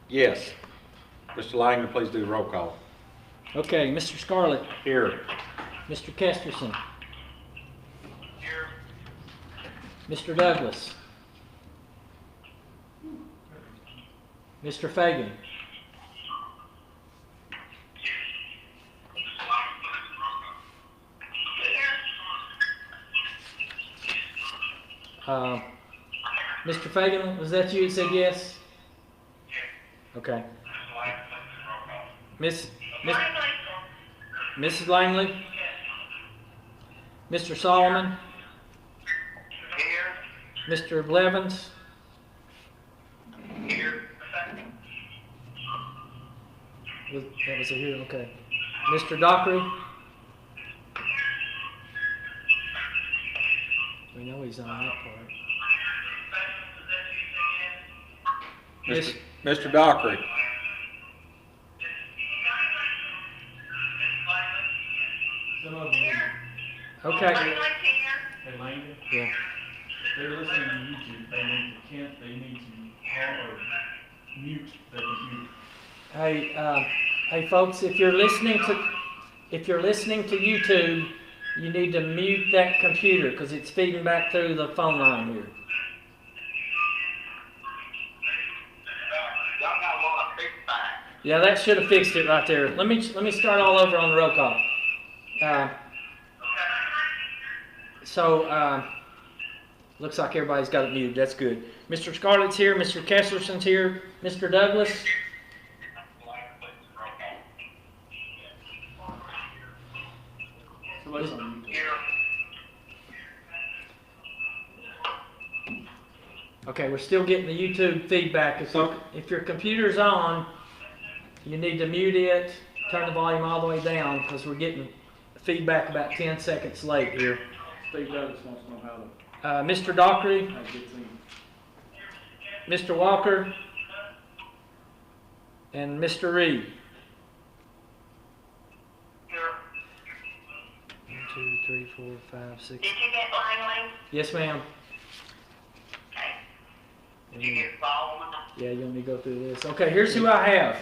Yes. Mr. Langdon, please do the roll call. Okay, Mr. Scarlett. Here. Mr. Kesterson. Here. Mr. Douglas. Mr. Fagan. Mr. Fagan, was that you that said yes? Okay. Mrs. Langley? Mr. Solomon? Here. Mr. Blevins? Here. That was a here, okay. Mr. Dockery? We know he's on that part. Mr. Dockery. Okay. Hey, Langdon, Yeah. if they're listening to YouTube, they need to call or mute their computer. Hey, folks, if you're listening to YouTube, you need to mute that computer because it's feeding back through the phone line here. Y'all got a lot of feedback. Yeah, that should have fixed it right there. Let me start all over on the roll call. Looks like everybody's got it muted. That's good. Mr. Scarlett's here. Mr. Kesslerson's here. Mr. Douglas. Somebody's on YouTube. Here. Okay, we're still getting the YouTube feedback. If your computer's on, you need to mute it, turn the volume all the way down because we're getting feedback about 10 seconds late here. Steve Douglas wants to know how to Mr. Dockery, get seen. Mr. Walker, and Mr. Reed. Here. 1, 2, 3, 4, 5, 6. Did you get Langley? Yes, ma'am. Okay. Did you get Solomon? Yeah, you want me to go through this? Okay, here's who I have.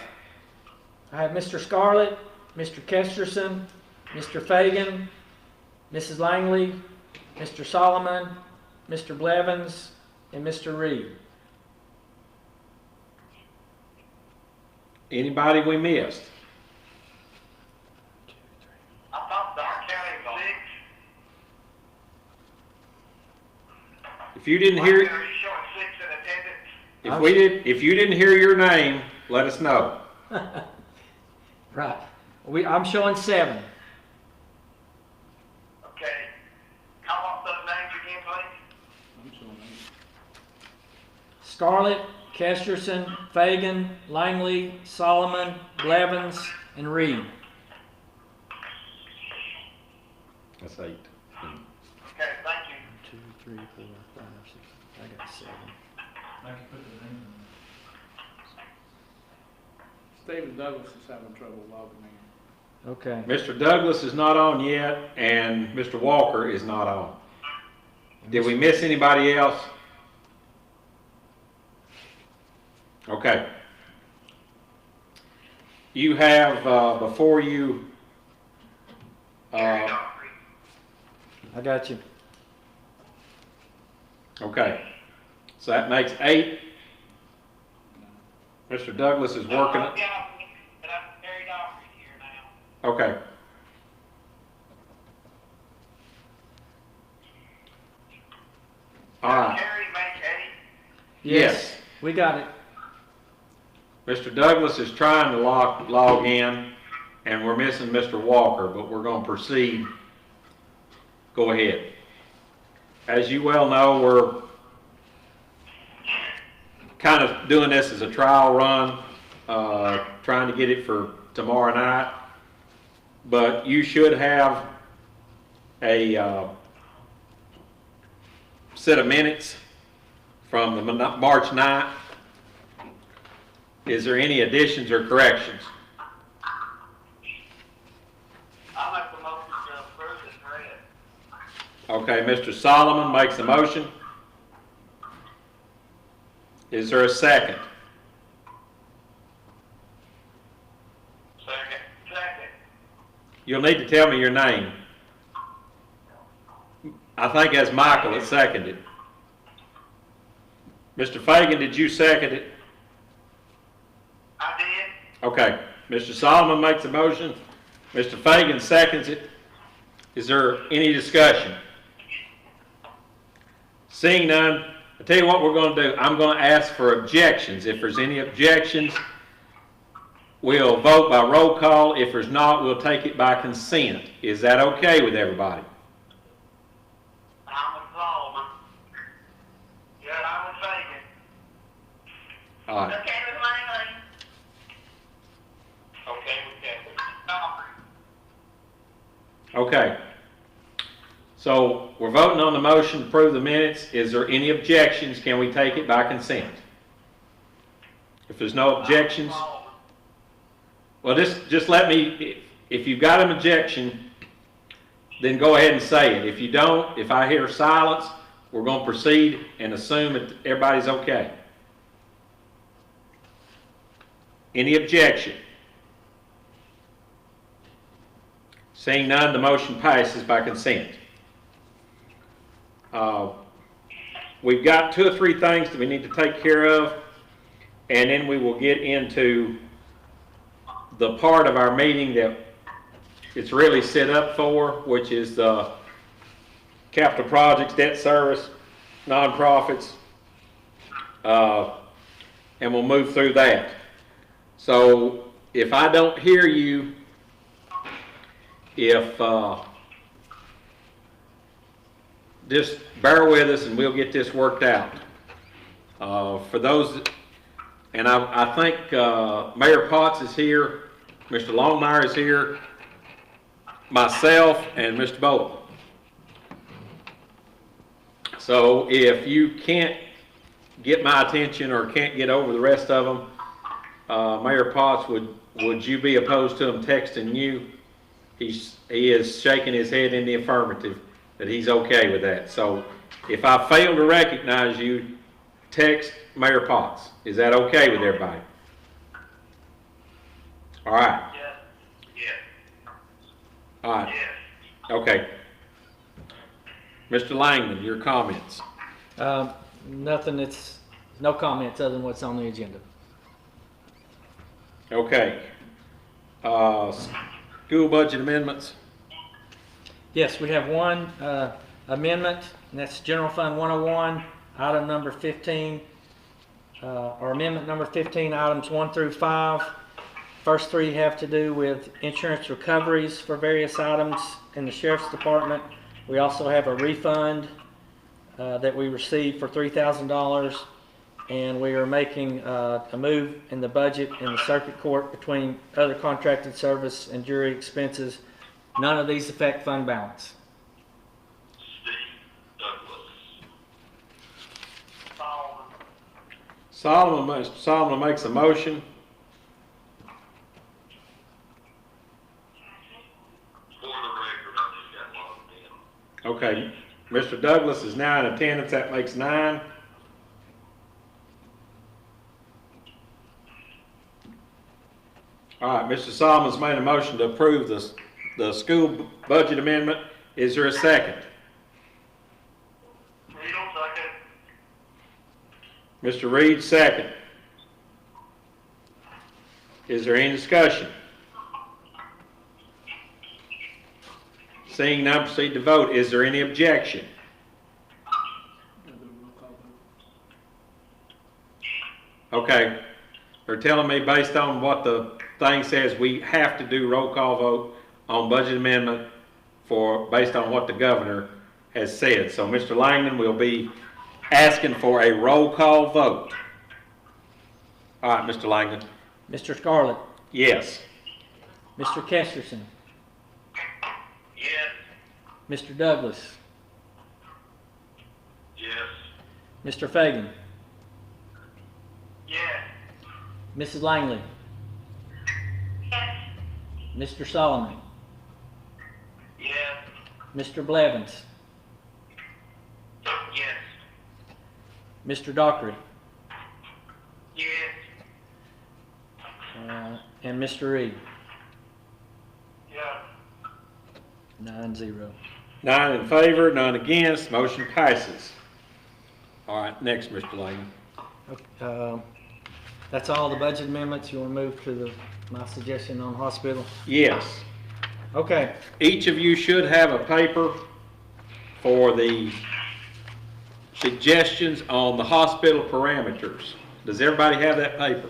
I have Mr. Scarlett, Mr. Kesterson, Mr. Fagan, Mrs. Langley, Mr. Solomon, Mr. Blevins, and Mr. Reed. Anybody we missed? I thought Dark County was 6. If you didn't hear, Are you showing 6 in attendance? if you didn't hear your name, let us know. Right. I'm showing 7. Okay. Call off those names again, please. I'm showing them. Scarlett, Kesterson, Fagan, Langley, Solomon, Blevins, and Reed. That's 8. Okay, thank you. 2, 3, 4, 5, 6. I got 7. I can put the name in. Stephen Douglas is having trouble logging in. Okay. Mr. Douglas is not on yet, and Mr. Walker is not on. Did we miss anybody else? Okay. You have before you. Gary Dockery. I got you. Okay. So that makes 8. Mr. Douglas is working. Yeah, but I'm Gary Dockery here now. Okay. All right. Gary make 8. Yes. We got it. Mr. Douglas is trying to log in, and we're missing Mr. Walker, but we're going to proceed. Go ahead. As you well know, we're kind of doing this as a trial run, trying to get it for tomorrow night. But you should have a set of minutes from the March 9th. Is there any additions or corrections? I make the motion to approve as read. Okay, Mr. Solomon makes a motion. Is there a second? you'll need to tell me your name. I think that's Michael that seconded. Mr. Fagan, did you second it? I did. Okay, Mr. Solomon makes a motion, Mr. Fagan seconds it. Is there any discussion? Seeing none, I'll tell you what we're going to do. I'm going to ask for objections. If there's any objections, we'll vote by roll call. If there's not, we'll take it by consent. Is that okay with everybody? I'm with Solomon. Yeah, I'm with Fagan. All right. Okay with Langley. Okay with Jefferson. Okay. So we're voting on the motion to approve the minutes. Is there any objections? Can we take it by consent? If there's no objections, well, just let me, if you've got an objection, then go ahead and say it. If you don't, if I hear silence, we're going to proceed and assume that everybody's okay. Any objection? Seeing none, the motion passes by consent. We've got 2 or 3 things that we need to take care of, and then we will get into the part of our meeting that it's really set up for, which is the capital projects, debt service, nonprofits, and we'll move through that. So if I don't hear you, just bear with us and we'll get this worked out. For those, and I think Mayor Potts is here, Mr. Longmire is here, myself, and Mr. Bolton. So if you can't get my attention or can't get over the rest of them, Mayor Potts, would you be opposed to him texting you? He is shaking his head in the affirmative that he's okay with that. So if I fail to recognize you, text Mayor Potts. Is that okay with everybody? All right. Yes. Yes. All right. Yes. Okay. Mr. Langman, your comments. Nothing, it's, no comments other than what's on the agenda. Okay. School budget amendments. Yes, we have one amendment, and that's General Fund 101, item number 15, or amendment number 15, items 1 through 5. First 3 have to do with insurance recoveries for various items in the Sheriff's Department. We also have a refund that we received for $3,000, and we are making a move in the budget in the circuit court between other contracted service and jury expenses. None of these affect fund balance. Steve Douglas. Solomon makes a motion. For the record, I just got logged in. Okay. Mr. Douglas is now in attendance. That makes 9. All right, Mr. Solomon's made a motion to approve the school budget amendment. Is there a second? Reed will second. Mr. Reed, second. Is there any discussion? Seeing none, proceed to vote. Is there any objection? Okay. They're telling me based on what the thing says, we have to do roll call vote on budget amendment based on what the governor has said. So Mr. Langdon will be asking for a roll call vote. All right, Mr. Langdon. Mr. Scarlett, Yes. Mr. Kesterson, Yes. Mr. Douglas, Yes. Mr. Fagan, Yes. Mrs. Langley, Yes. Mr. Solomon, Yes. Mr. Blevins, Yes. Mr. Dockery, Yes. and Mr. Reed. Yeah. 9-0. 9 in favor, none against, motion passes. All right, next, Mr. Lang. That's all the budget amendments. You want to move to my suggestion on hospital? Yes. Okay. Each of you should have a paper for the suggestions on the hospital parameters. Does everybody have that paper?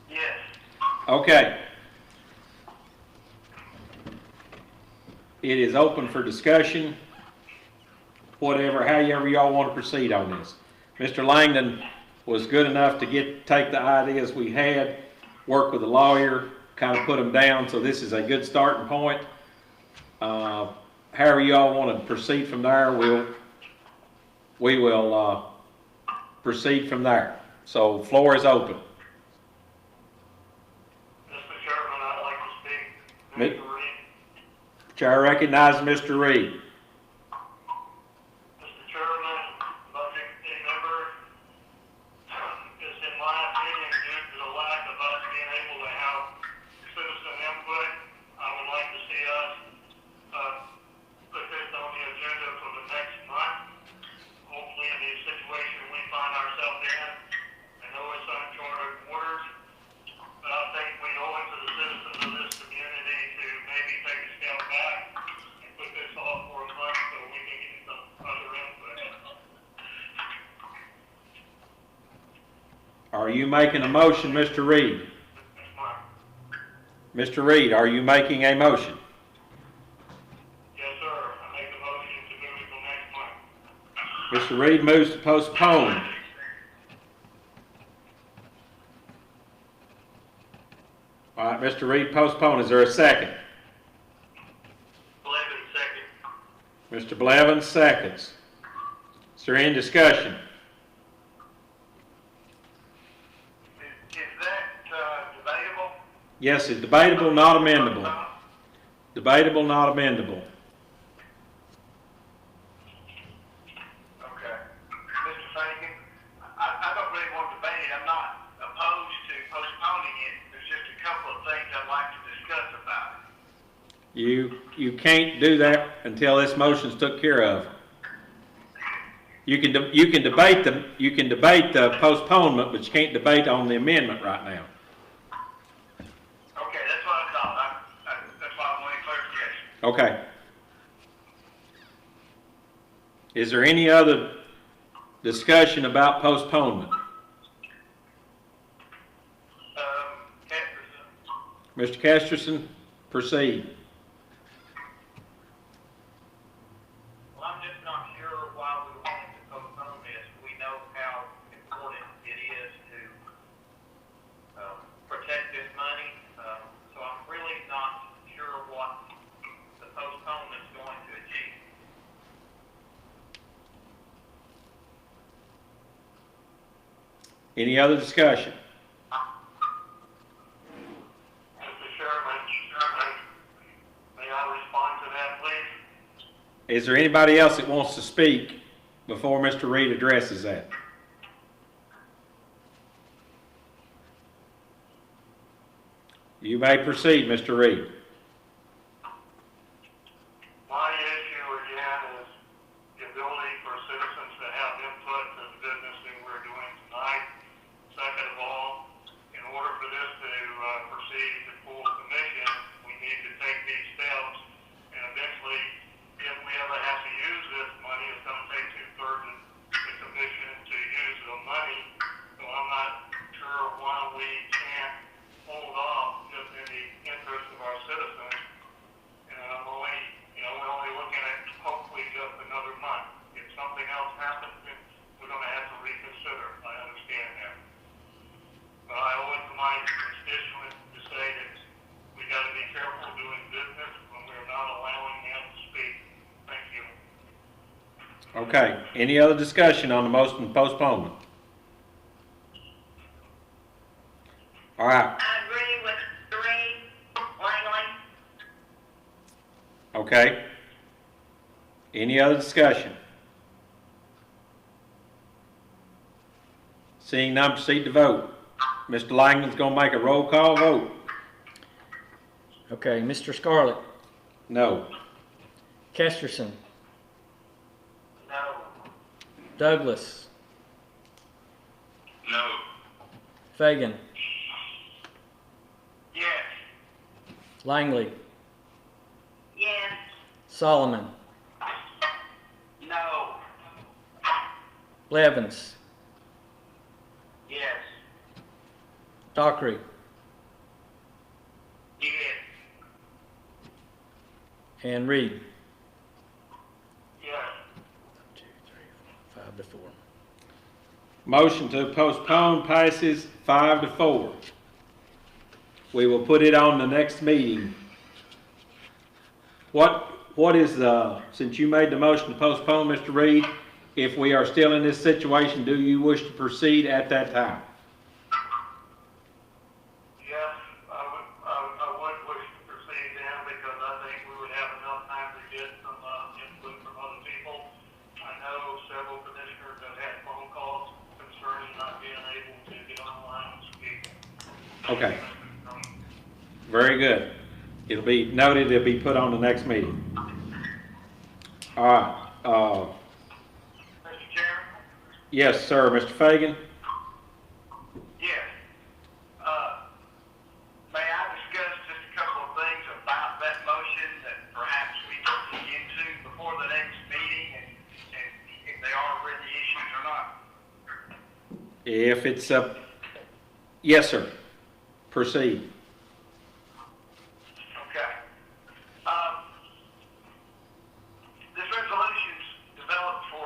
Yes. Okay. It is open for discussion, however y'all want to proceed on this. Mr. Langdon was good enough to take the ideas we had, work with the lawyer, kind of put them down, so this is a good starting point. However y'all want to proceed from there, we will proceed from there. So floor is open. Mr. Chairman, I'd like to speak. Mi- Mr. Reed. Chair recognizes Mr. Reed. Mr. Chairman, budget committee member, it's in my opinion due to the lack of us being able to have citizen input. I would like to see us put this on the agenda for the next month. Hopefully in the situation we find ourselves in. I know it's uncharted waters, but I think we owe it to the citizens of this community to maybe take a step back and put this off for a month so we can get some other input. Are you making a motion, Mr. Reed? That's mine. Mr. Reed, are you making a motion? Yes, sir. I make the motion to move it till next month. Mr. Reed moves to postpone. All right, Mr. Reed, postpone. Is there a second? Blevins, second. Mr. Blevins seconds. Is there any discussion? Is that debatable? Yes, it's debatable, not amendable. Debatable, not amendable. Okay. Mr. Fagan, I don't really want to debate it. I'm not opposed to postponing it. There's just a couple of things I'd like to discuss about it. You can't do that until this motion's took care of. You can debate the postponement, but you can't debate on the amendment right now. Okay, that's what I thought. That's why I wanted clarification. Okay. Is there any other discussion about postponement? Jefferson. Mr. Kesterson, proceed. Well, I'm just not sure why we wanted to postpone this. We know how important it is to protect this money. So I'm really not sure what the postponement's going to achieve. Any other discussion? Mr. Chairman, may I respond to that, please? Is there anybody else that wants to speak before Mr. Reed addresses that? You may proceed, Mr. Reed. My issue again is the ability for citizens to have input to the business that we're doing tonight. Second of all, in order for this to proceed to full commission, we need to take these steps. And eventually, if we ever have to use this money, it's going to take 2/3 of the commission to use the money. So I'm not sure why we can't hold off just in the interest of our citizens. And I'm only, we're only looking at hopefully just another month. If something else happens, then we're going to have to reconsider. I understand that. But I owe it to my constituents to say that we got to be careful doing business when we're not allowing them to speak. Thank you. Okay, any other discussion on the motion to postponement? All right, I agree with Reed, Langley. okay. Any other discussion? Seeing none, proceed to vote. Mr. Langdon's gonna make a roll call vote. Okay, Mr. Scarlett, No. Kesterson, No. Douglas, No. Fagan, Yes. Langley, Yes. Solomon, No. Blevins, Yes. Dockery, Yes. and Reed. Yes. 2, 3, 4, 5 to 4. Motion to postpone passes 5 to 4. We will put it on the next meeting. What is since you made the motion to postpone, Mr. Reed, if we are still in this situation, do you wish to proceed at that time? Yes, I would wish to proceed then because I think we would have enough time to get some input from other people. I know several commissioners have had phone calls concerning not being able to get online and speak. Okay. Very good. It'll be noted, it'll be put on the next meeting. All right, Mr. Chairman? yes, sir, Mr. Fagan? Yes. May I discuss just a couple of things about that motion that perhaps we can look into before the next meeting and if they are really issues or not? If it's yes, sir. Proceed. Okay. This resolution's developed for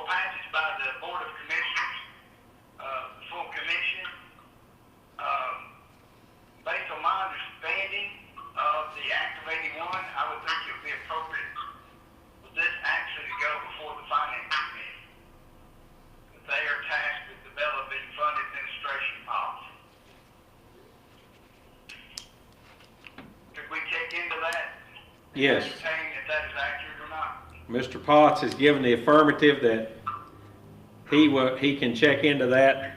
passage by the Board of Commissioners, the full commission. Based on my understanding of the Act of 81, I would think it would be appropriate for this actually to go before the Finance Committee. They are tasked with developing fund administration policy. Could we check into that? Yes. Ascertain if that is accurate or not? Mr. Potts has given the affirmative that he can check into that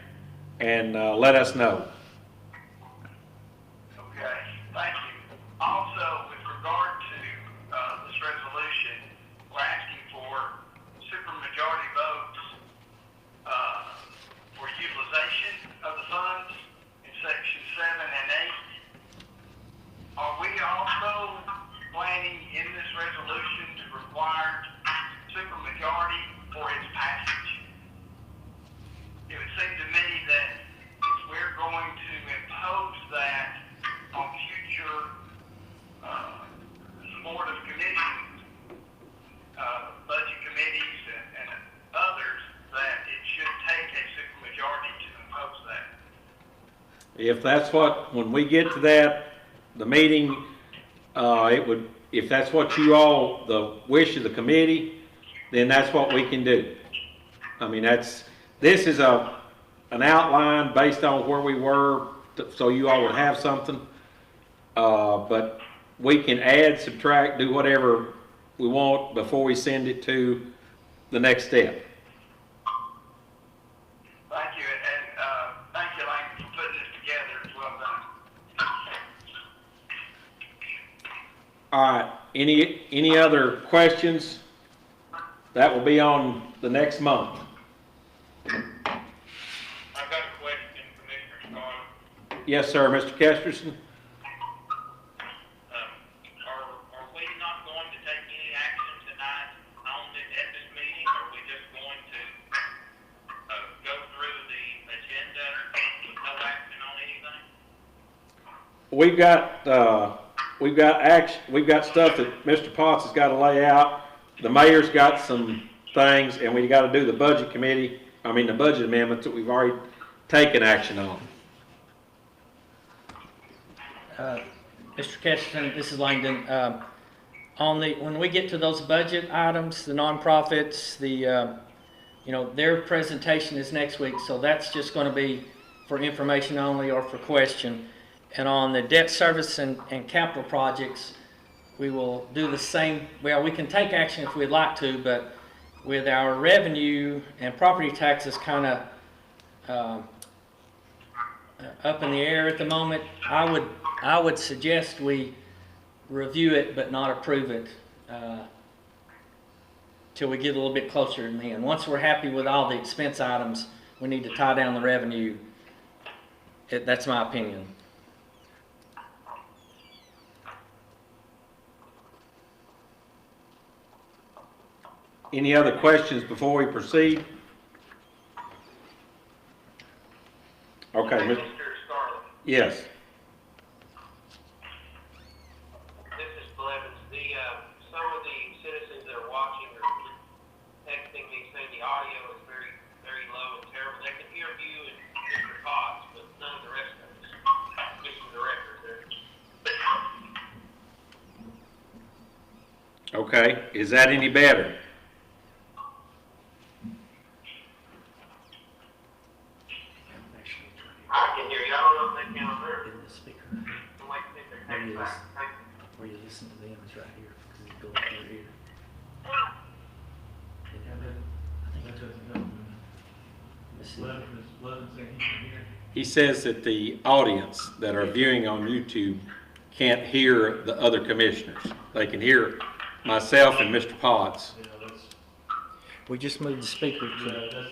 and let us know. Okay, thank you. Also, with regard to this resolution, we're asking for supermajority votes for utilization of the funds in section 7 and 8. Are we also planning in this resolution to require supermajority for its passage? It would seem to me that if we're going to impose that on future Board of Commissions, budget committees, and others, that it should take a supermajority to impose that. If that's when we get to that, the meeting, if that's what you all, the wish of the committee, then that's what we can do. I mean, this is an outline based on where we were, so you all would have something. But we can add, subtract, do whatever we want before we send it to the next step. Thank you, and thank you, Lane, for putting this together. It's well done. All right, any other questions? That will be on the next month. I've got a question, Commissioner Scott. Yes, sir, Mr. Kesterson? Are we not going to take any action tonight at this meeting, or are we just going to go through the agenda with no action on anything? We've got stuff that Mr. Potts has got to lay out. The mayor's got some things, and we got to do the budget amendments that we've already taken action on. Mr. Kesterson, this is Langdon. When we get to those budget items, the nonprofits, their presentation is next week, so that's just going to be for information only or for question. And on the debt service and capital projects, we will do the same. Well, we can take action if we'd like to, but with our revenue and property taxes kind of up in the air at the moment. I would suggest we review it but not approve it till we get a little bit closer to the end. Once we're happy with all the expense items, we need to tie down the revenue. That's my opinion. Any other questions before we proceed? Okay, Mr. Scarlett, yes. This is Blevins. Some of the citizens that are watching are texting me saying the audio is very, very low and terrible. They can hear you and Mr. Potts, but none of the rest of us. Mr. Director there. Okay, is that any better? I can hear you. I don't know if they can on there. In the speaker, I'm waiting to see if they Where text you back. listen. Thank you. where you listen to them is right here, because it goes through here. Yeah, I think that it doesn't help. Let's see. Levin saying he can hear. He says that the audience that are viewing on YouTube can't hear the other commissioners. They can hear myself and Mr. Potts. Yeah, that's, We just moved the speaker yeah, to. that's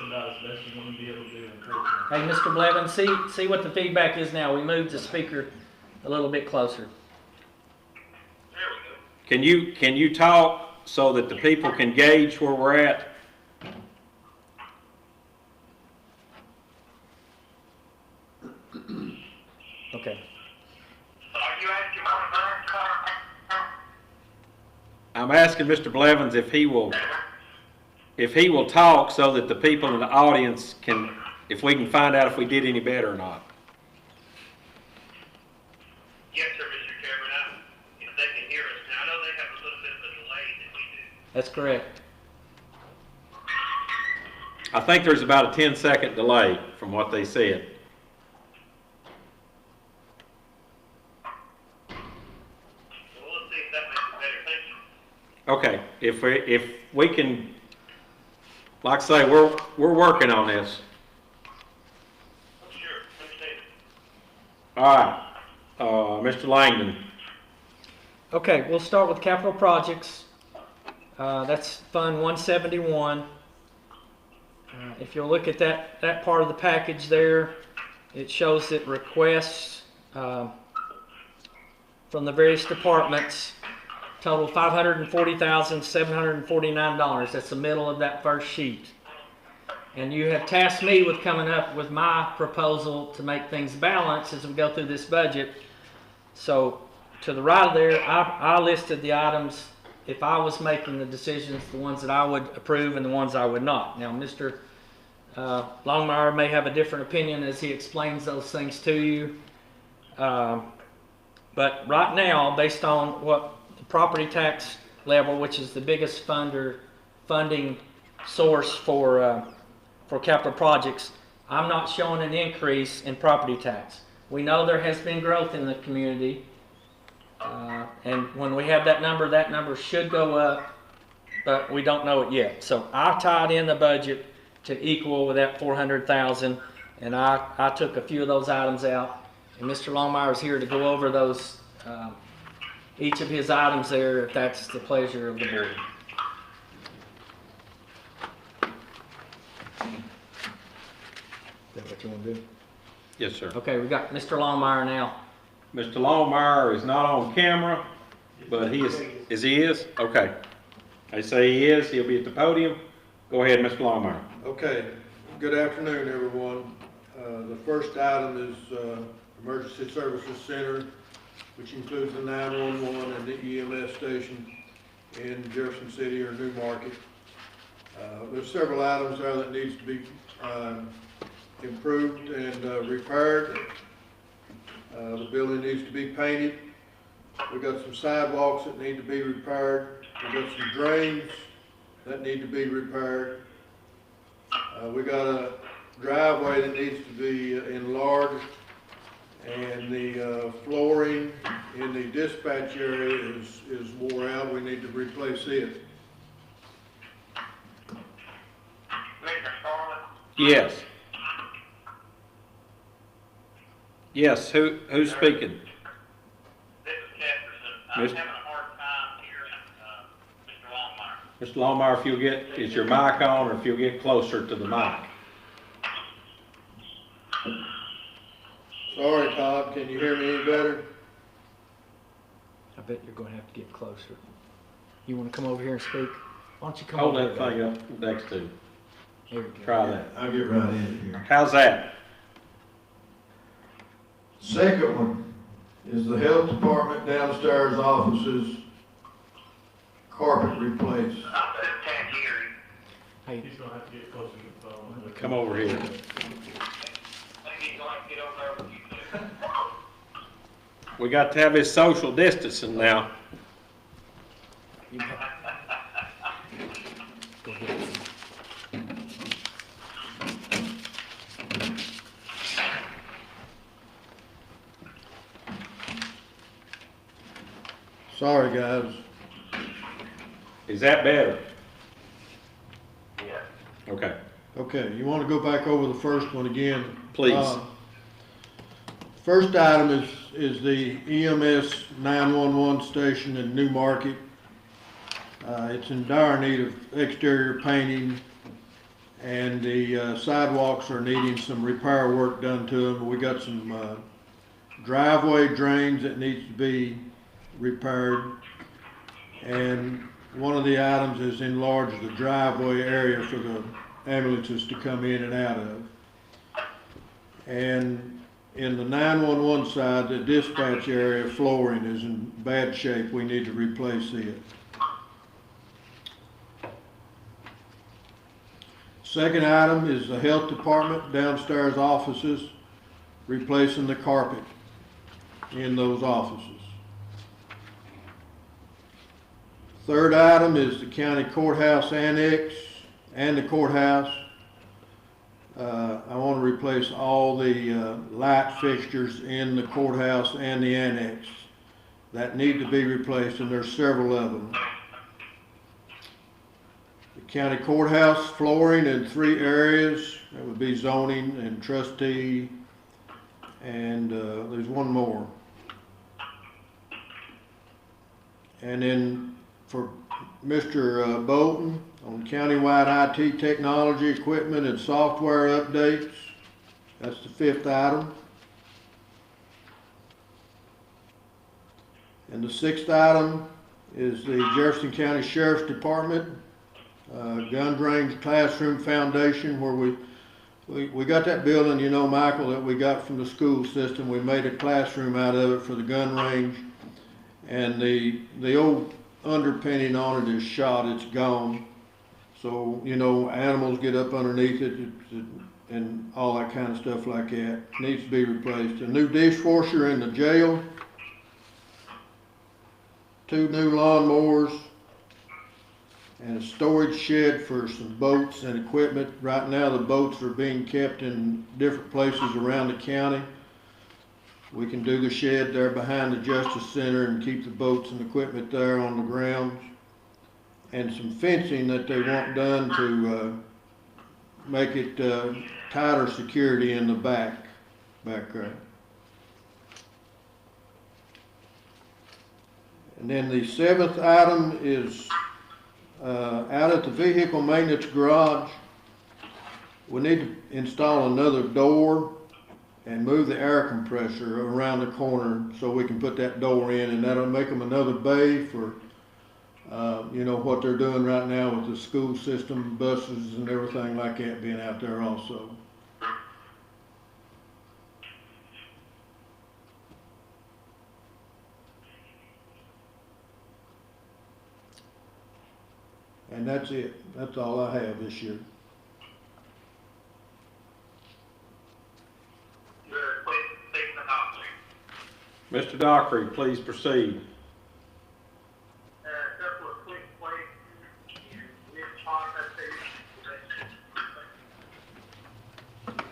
about as best you're gonna be able to do, unfortunately. Hey, Mr. Blevins, see what the feedback is now. We moved the speaker a little bit closer. There we go. Can you talk so that the people can gauge where we're at? Okay. are you asking one of I'm asking Mr. Blevins if he will talk so that the people in the audience can, if we can find out if we did any better or not. Yes, sir, Mr. Chairman. If they can hear us now, I know they have a little bit of a delay than we do. That's correct. I think there's about a 10-second delay from what they said. Well, let's see if that makes it better. Thank you. Okay, if we can, like I say, we're working on this. Oh, sure, understand. All right, Mr. Langdon. Okay, we'll start with capital projects. That's Fund 171. If you'll look at that part of the package there, it shows that requests from the various departments total $540,749. That's the middle of that first sheet. And you have tasked me with coming up with my proposal to make things balance as we go through this budget. So to the right of there, I listed the items, if I was making the decisions, the ones that I would approve and the ones I would not. Now, Mr. Longmire may have a different opinion as he explains those things to you. But right now, based on what the property tax level, which is the biggest funding source for capital projects, I'm not showing an increase in property tax. We know there has been growth in the community. And when we have that number should go up, but we don't know it yet. So I tied in the budget to equal with that 400,000, and I took a few of those items out. And Mr. Longmire is here to go over those, each of his items there, if that's the pleasure of the board. Is that what you want to do? Yes, sir. Okay, we got Mr. Longmire now. Mr. Longmire is not on camera, but he is? Okay. They say he is. He'll be at the podium. Go ahead, Mr. Longmire. Okay, good afternoon, everyone. The first item is Emergency Services Center, which includes the 911 and the EMS station in Jefferson City or New Market. There's several items there that needs to be improved and repaired. The building needs to be painted. We've got some sidewalks that need to be repaired. We've got some drains that need to be repaired. We got a driveway that needs to be enlarged, and the flooring in the dispatch area is wore out. We need to replace it. Mr. Scarlett, Yes. Yes, who's speaking? This is Jefferson. I'm Miss- having a hard time hearing, Mr. Longmire. Mr. Longmire, if you'll get, is your mic on, or if you'll get closer to the mic? Sorry, Todd, can you hear me any better? I bet you're gonna have to get closer. You wanna come over here and speak? Why don't you come Hold over that here? thing up next to you. There we go. Try that. I'll get right in here. How's that? Second one is the health department downstairs offices, carpet replaced. I can't hear you. Hey, He's gonna have to get closer to the phone. Come over here. Maybe he's going to get over there with you too. We got to have his social distancing now. you go ahead. Sorry, guys. Is that better? Yeah. Okay. Okay, you want to go back over the first one again? Please. First item is the EMS 911 station in New Market. It's in dire need of exterior painting, and the sidewalks are needing some repair work done to them. We got some driveway drains that needs to be repaired, and one of the items is enlarge the driveway area for the ambulances to come in and out of. And in the 911 side, the dispatch area flooring is in bad shape. We need to replace it. Second item is the health department downstairs offices, replacing the carpet in those offices. Third item is the county courthouse annex and the courthouse. I want to replace all the light fixtures in the courthouse and the annex that need to be replaced, and there's several of them. The county courthouse flooring in 3 areas, that would be zoning and trustee, and there's one more. And then for Mr. Bolton, on countywide IT technology, equipment, and software updates. That's the 5th item. And the 6th item is the Jefferson County Sheriff's Department, gun range classroom foundation, where we got that building, you know, Michael, that we got from the school system. We made a classroom out of it for the gun range, and the old underpinning on it is shot, it's gone. So, you know, animals get up underneath it and all that kind of stuff like that. Needs to be replaced. A new dishwasher in the jail, 2 new lawnmowers, and a storage shed for some boats and equipment. Right now the boats are being kept in different places around the county. We can do the shed there behind the Justice Center and keep the boats and equipment there on the grounds. And some fencing that they want done to make it tighter security in the back there. And then the 7th item is out at the vehicle maintenance garage. We need to install another door and move the air compressor around the corner so we can put that door in, and that'll make them another bay for you know, what they're doing right now with the school system, buses and everything like that being out there also. And that's it. That's all I have this year. Mr. Dockery, please proceed. A couple of quick questions. This part I think is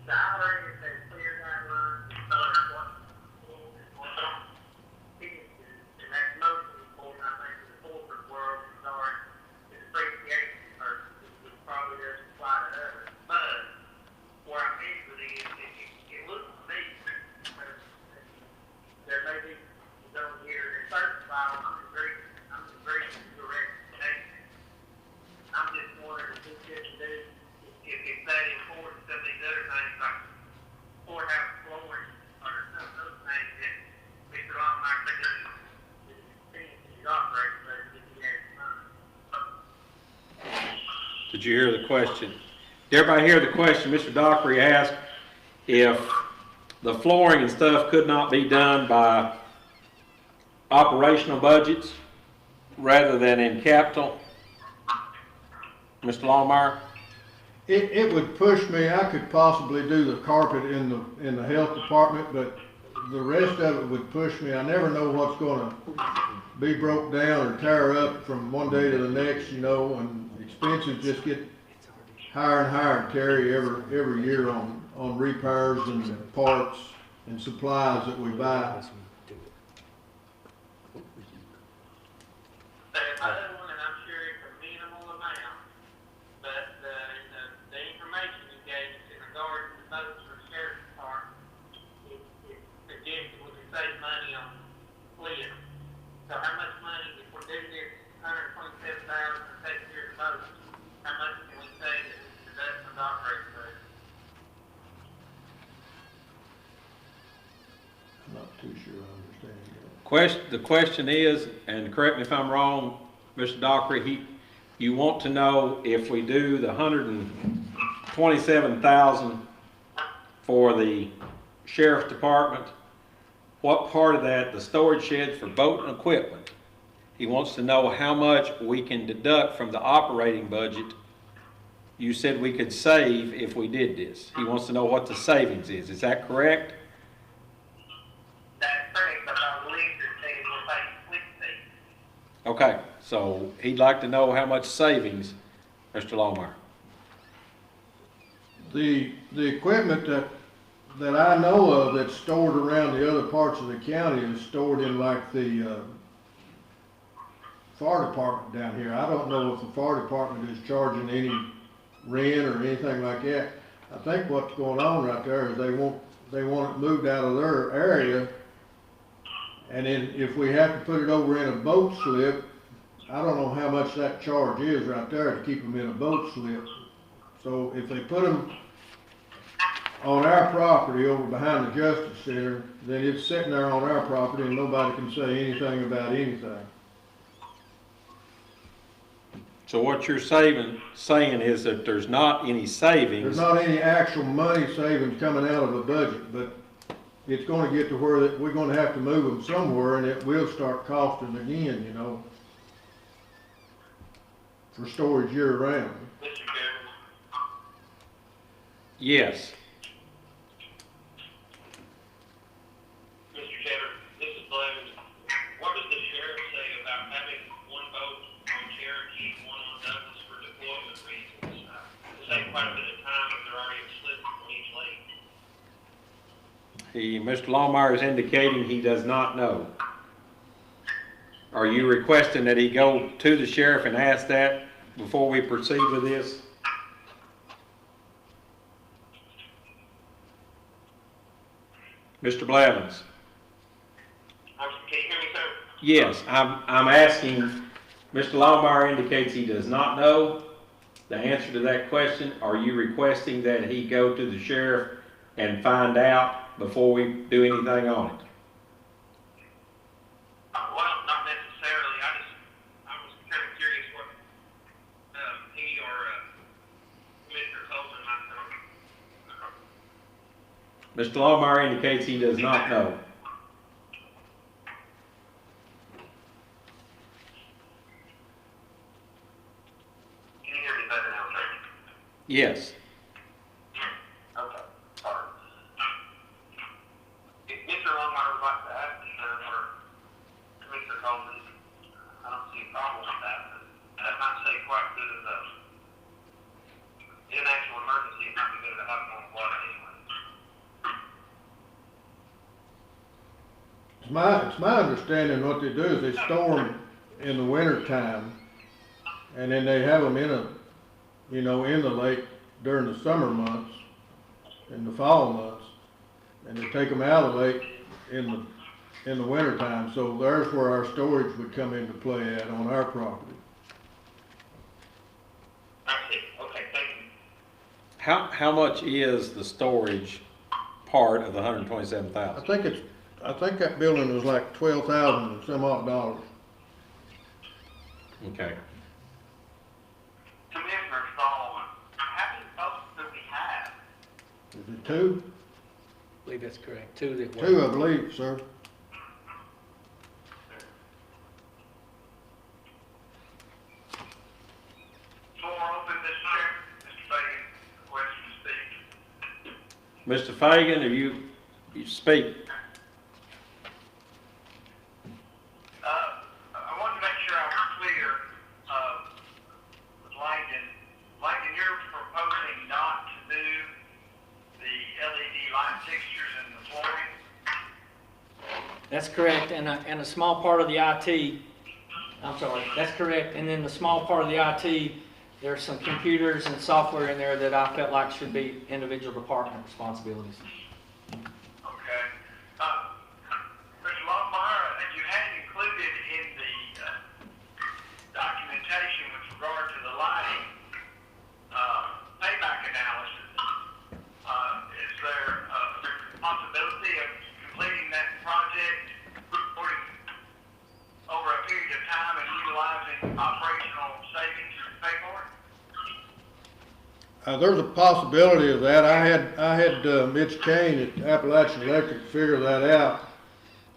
salary, if they clear guidelines, and that's mostly important, I think, in the corporate world, sorry, the depreciation person, which probably doesn't apply to others. But where I'm into this, it looks Did you hear the question? Did everybody hear the question? Mr. Dockery asked if the flooring and stuff could not be done by operational budgets rather than in capital. Mr. Longmire? It would push me, I could possibly do the carpet in the health department, but the rest of it would push me. I never know what's gonna be broke down or tear up from one day to the next, you know, and expenses just get higher and higher, Terry, every year on repairs and parts and supplies that we buy. Other one, and I'm sure it's a minimal amount, but the information you gave us in regard to the votes for the sheriff's department, it suggested we could save money on FLIP. So how much money, if we're doing this $127,000 to take care of the votes, how much can we save that we can deduct from the operating budget? I'm not too sure I understand that. The question is, and correct me if I'm wrong, Mr. Dockery, you want to know if we do the 127,000 for the sheriff department, what part of that, the storage sheds for boat and equipment, he wants to know how much we can deduct from the operating budget. You said we could save if we did this. He wants to know what the savings is. Is that correct? That's correct, but I believe you're saying we'll pay FLIP fee. Okay, so he'd like to know how much savings, Mr. Longmire. The equipment that I know of that's stored around the other parts of the county is stored in like the fire department down here. I don't know if the fire department is charging any rent or anything like that. I think what's going on right there is they want it moved out of their area, and then if we have to put it over in a boat slip, I don't know how much that charge is right there to keep them in a boat slip. So if they put them on our property over behind the Justice Center, then it's sitting there on our property and nobody can say anything about anything. So what you're saying is that there's not any savings. There's not any actual money savings coming out of the budget, but it's gonna get to where that we're gonna have to move them somewhere, and it will start costing again, you know, for storage year round. Mr. Jefferson? Yes. Mr. Jefferson, this is Blevins. What does the sheriff say about having one boat on Cherokee, one on Douglas for deployment reasons? It takes quite a bit of time if they're already slipped on each lake. Mr. Longmire is indicating he does not know. Are you requesting that he go to the sheriff and ask that before we proceed with this? Mr. Blevins? Can you hear me, sir? Yes, I'm asking, Mr. Longmire indicates he does not know the answer to that question. Are you requesting that he go to the sheriff and find out before we do anything on it? Well, not necessarily. I was kind of curious what he or Commissioner Coleman might know. Mr. Longmire indicates he does not know. Can you hear me better now, sir? Yes. Okay, sorry. If Mr. Longmire would like to ask the sheriff or Commissioner Coleman, I don't see a problem with that, but that might say quite a bit of in an actual emergency, it might be better to have them on the water anyway. It's my understanding what they do is they store them in the winter time, and then they have them in the lake during the summer months and the fall months, and they take them out of the lake in the winter time. So there's where our storage would come into play at on our property. I see. Okay, thank you. How much is the storage part of the $127,000? I think that building was like $12,000 and some odd dollars. Okay. Commissioner Stahl Two? I believe that's correct. Two that were. Two, I believe, sir. Floor open, Mr. Chairman. Mr. Fagan, requesting to speak. Mr. Fagan, if you speak. I wanted to make sure I was clear, with Langdon. Langdon, you're proposing not to do the LED light fixtures in the flooring? That's correct, and a small part of the IT, I'm sorry, that's correct, and then the small part of the IT, there's some computers and software in there that I felt like should be individual department responsibilities. Okay. Mr. Longmire, you had included in the documentation with regard to the lighting payback analysis. Is there a possibility of completing that project over a period of time and utilizing operational savings to pay for it? There's a possibility of that. I had Mitch Kane at Appalachian Electric figure that out,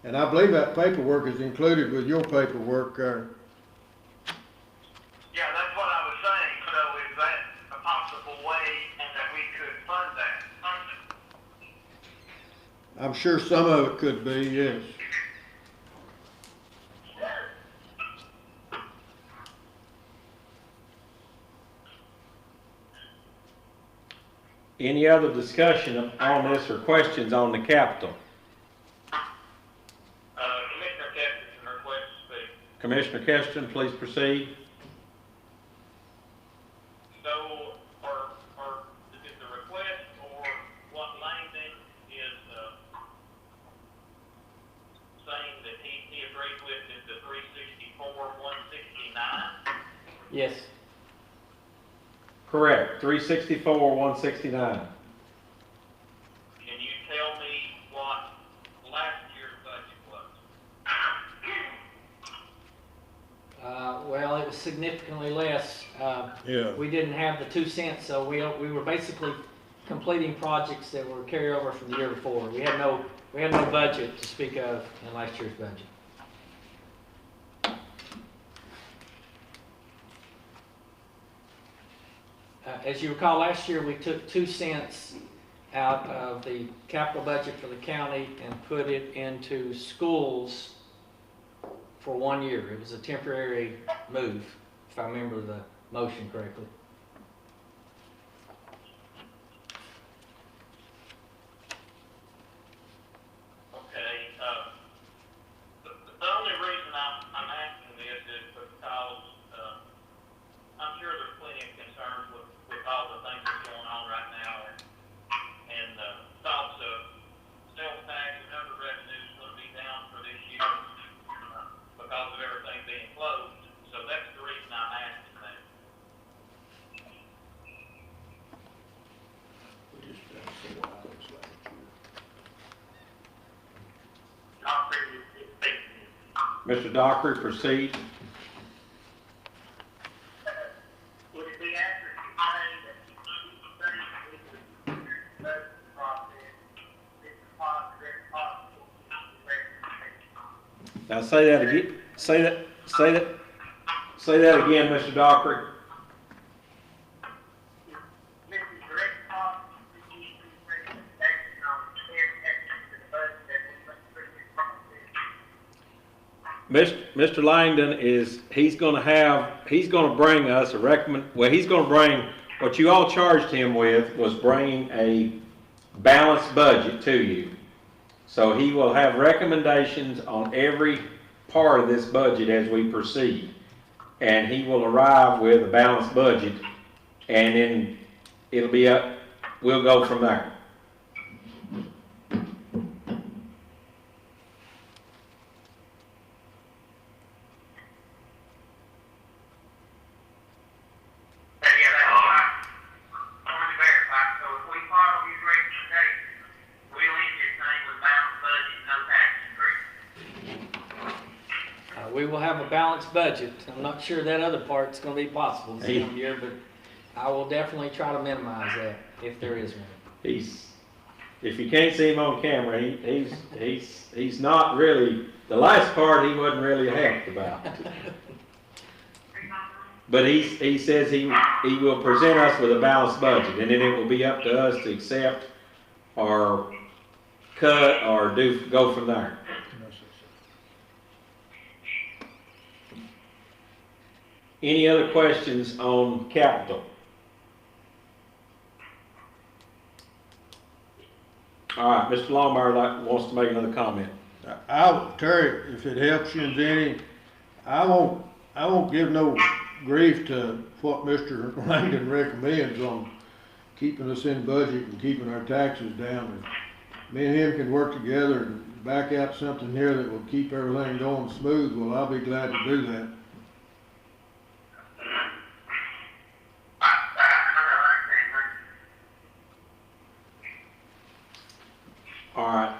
and I believe that paperwork is included with your paperwork. Yeah, that's what I was saying. So is that a possible way that we could fund that? I'm sure some of it could be, yes. Any other discussion on this or questions on the capital? Commissioner Jefferson requests to speak. Commissioner Keston, please proceed. So, is the request for what Langdon is, saying that he agrees with is the 364,169? Yes, Correct, 364, 169. Can you tell me what last year's budget was? well, it was significantly less. Yeah. We didn't have the 2 cents, so we were basically completing projects that were carryover from the year before. We had no budget to speak of in last year's budget. As you recall, last year we took 2 cents out of the capital budget for the county and put it into schools for 1 year. It was a temporary move, if I remember the motion correctly. Okay, the only reason I'm asking this is because, I'm sure there's plenty of concerns with all the things that's going on right now, and thoughts of sales tax and other revenues going to be down for this year, because of everything being closed. So that's the reason I'm asking that. Mr. Dockery, proceed. Would it be accurate to say that the budget process is possible? Now say that again, say that again, Mr. Dockery. Mrs. Direct possible to use the recommendation on every action to the budget that we must put in process? Mr. Langdon he's gonna bring us what you all charged him with was bringing a balanced budget to you. So he will have recommendations on every part of this budget as we proceed. And he will arrive with a balanced budget, and then it'll be up, we'll go from there. We will have a balanced budget. I'm not sure that other part's gonna be possible this coming year, but I will definitely try to minimize that if there is one. if you can't see him on camera, he's not really, the last part he wasn't really happy about. But he says he will present us with a balanced budget, and then it will be up to us to accept or cut or go from there. Any other questions on capital? All right, Mr. Longmire wants to make another comment. Terry, if it helps you and Jenny, I won't give no grief to what Mr. Langdon recommends on keeping us in budget and keeping our taxes down. If me and him can work together and back out something here that will keep everything going smooth, well, I'll be glad to do that. All right,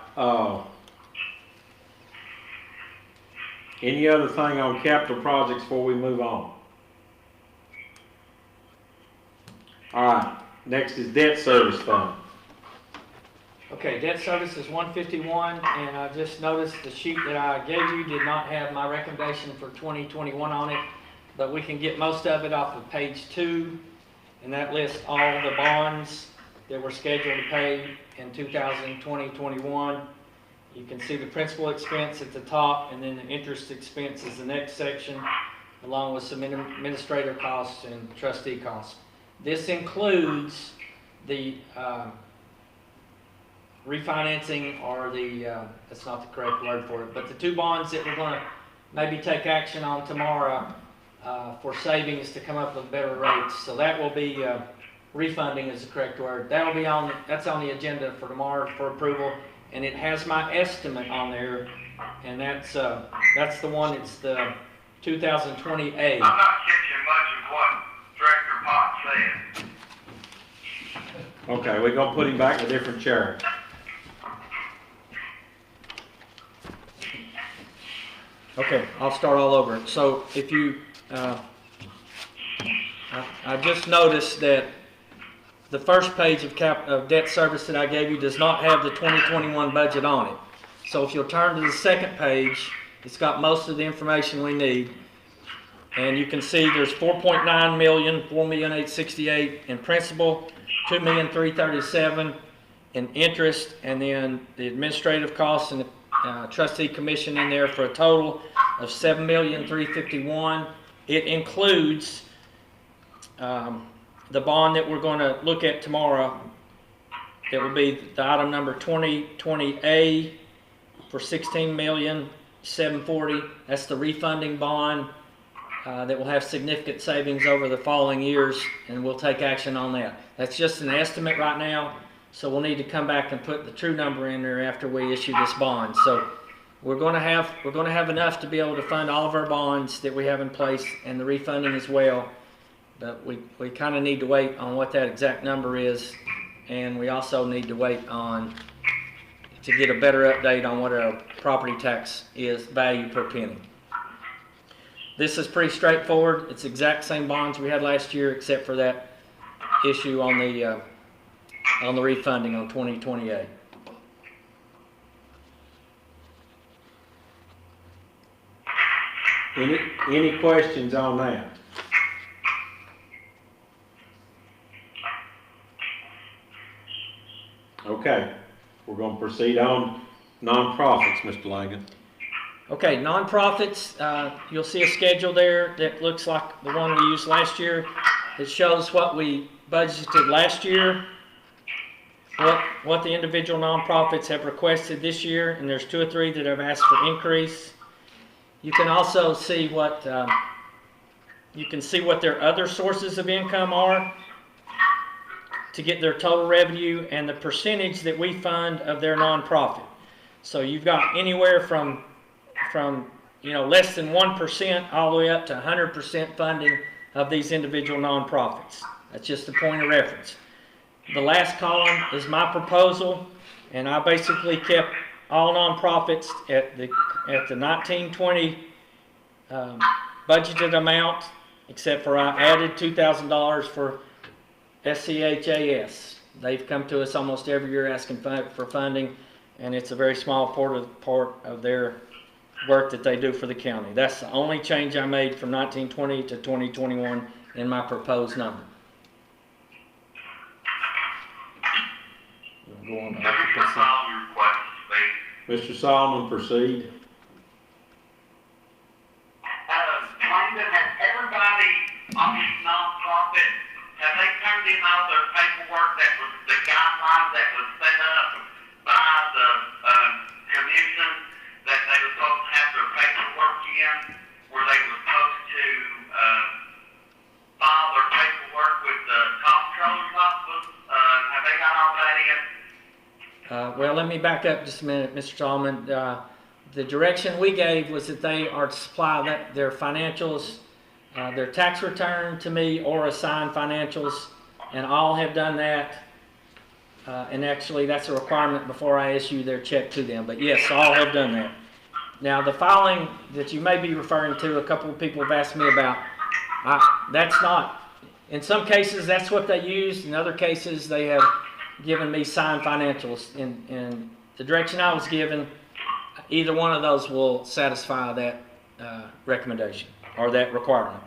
any other thing on capital projects before we move on? All right, next is debt service fund. Okay, debt service is 151, and I just noticed the sheet that I gave you did not have my recommendation for 2021 on it, but we can get most of it off of page 2, and that lists all the bonds that we're scheduled to pay in 2020-21. You can see the principal expense at the top, and then the interest expense is the next section, along with some administrative costs and trustee costs. This includes the refinancing, or the, that's not the correct word for it, but the 2 bonds that we're going to maybe take action on tomorrow for savings to come up with better rates. So that will be, refunding is the correct word. That'll be that's on the agenda for tomorrow for approval, and it has my estimate on there, and that's the one, it's the 2020A. I'm not catching much of what Director Potts said. Okay, we're gonna put him back in a different chair. Okay, I'll start all over. So if you, I just noticed that the first page of debt service that I gave you does not have the 2021 budget on it. So if you'll turn to the second page, it's got most of the information we need. And you can see there's 4.9 million, 4,868,000 in principal, 2,337,000 in interest, and then the administrative costs and the trustee commission in there for a total of 7,351,000. It includes the bond that we're going to look at tomorrow. It will be the item number 2020A for 16,740,000. That's the refunding bond that will have significant savings over the following years, and we'll take action on that. That's just an estimate right now, so we'll need to come back and put the true number in there after we issue this bond. So we're going to have enough to be able to fund all of our bonds that we have in place and the refunding as well. But we kind of need to wait on what that exact number is, and we also need to wait to get a better update on what our property tax is, value per penny. This is pretty straightforward. It's the exact same bonds we had last year, except for that issue on the refunding on 2028. Any questions on that? Okay, we're going to proceed on nonprofits, Mr. Langan. Okay, nonprofits, you'll see a schedule there that looks like the one we used last year. It shows what we budgeted last year, what the individual nonprofits have requested this year, and there's 2 or 3 that have asked for increase. You can also see what their other sources of income are to get their total revenue and the percentage that we fund of their nonprofit. So you've got anywhere from less than 1% all the way up to 100% funding of these individual nonprofits. That's just a point of reference. The last column is my proposal, and I basically kept all nonprofits at the 1920 budgeted amount, except for I added $2,000 for SCHAS. They've come to us almost every year asking for funding, and it's a very small part of their work that they do for the county. That's the only change I made from 1920 to 2021 in my proposed number. We'll go on to occupancy. Mr. Solomon, proceed. Langdon, has everybody on this nonprofit, have they turned in all their paperwork that was, the guidelines that was set up by the, commission, that they were supposed to have their paperwork in, where they were supposed to, file their paperwork with the comptroller's office? Have they got all that in? Well, let me back up just a minute, Mr. Solomon. The direction we gave was that they are to supply their financials, their tax return to me or assign financials, and all have done that. And actually, that's a requirement before I issue their check to them. But yes, all have done that. Now, the filing that you may be referring to, a couple of people have asked me about, that's not, in some cases, that's what they use. In other cases, they have given me signed financials. In the direction I was given, either one of those will satisfy that recommendation or that requirement.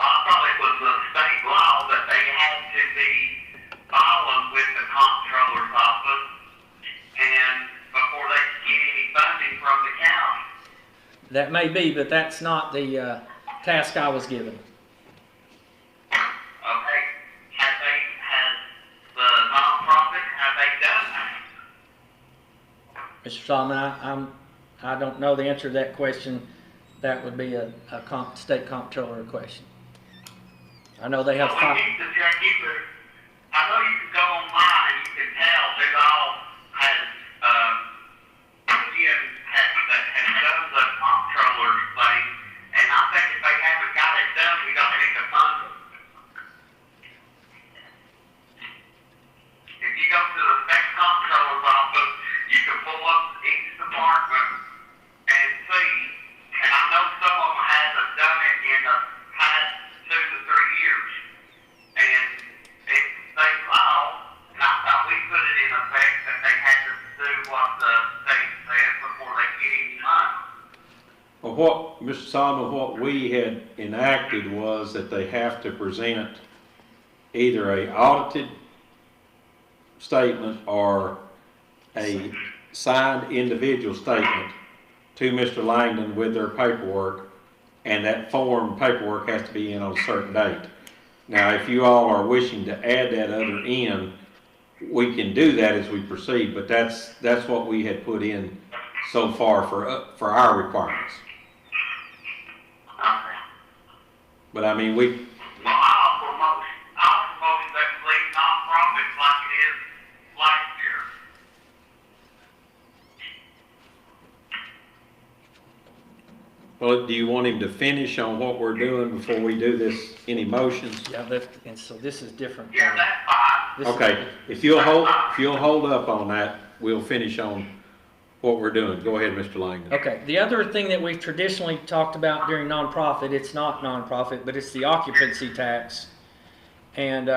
I thought it was a state law that they had to be following with the comptroller's office and before they could get any funding from the county. That may be, but that's not the task I was given. Okay, has the nonprofit, have they done that? Mr. Solomon, I don't know the answer to that question. That would be a state comptroller question. I know they have Well, we need to check either. I know you can go online and you can tell who all has has done the comptroller's thing, and I think if they haven't got it done, we don't need to fund them. If you go to the state comptroller's office, you can pull up each department and see, and I know some of them haven't done it in the past 2 to 3 years. And it's state law, and I thought we put it in effect that they had to do what the state said before they get any money. Well, Mr. Solomon, what we had enacted was that they have to present either a audited statement or a signed individual statement to Mr. Langdon with their paperwork, and that form paperwork has to be in on a certain date. Now, if you all are wishing to add that other in, we can do that as we proceed, but that's what we had put in so far for our requirements. Okay. But I mean, Well, I'll promote that we leave nonprofits like it is last year. well, do you want him to finish on what we're doing before we do this, any motions? Yeah, and so this is different. Yeah, that's fine. This- Okay, if you'll hold up on that, we'll finish on what we're doing. Go ahead, Mr. Langdon. Okay, the other thing that we've traditionally talked about during nonprofit, it's not nonprofit, but it's the occupancy tax. And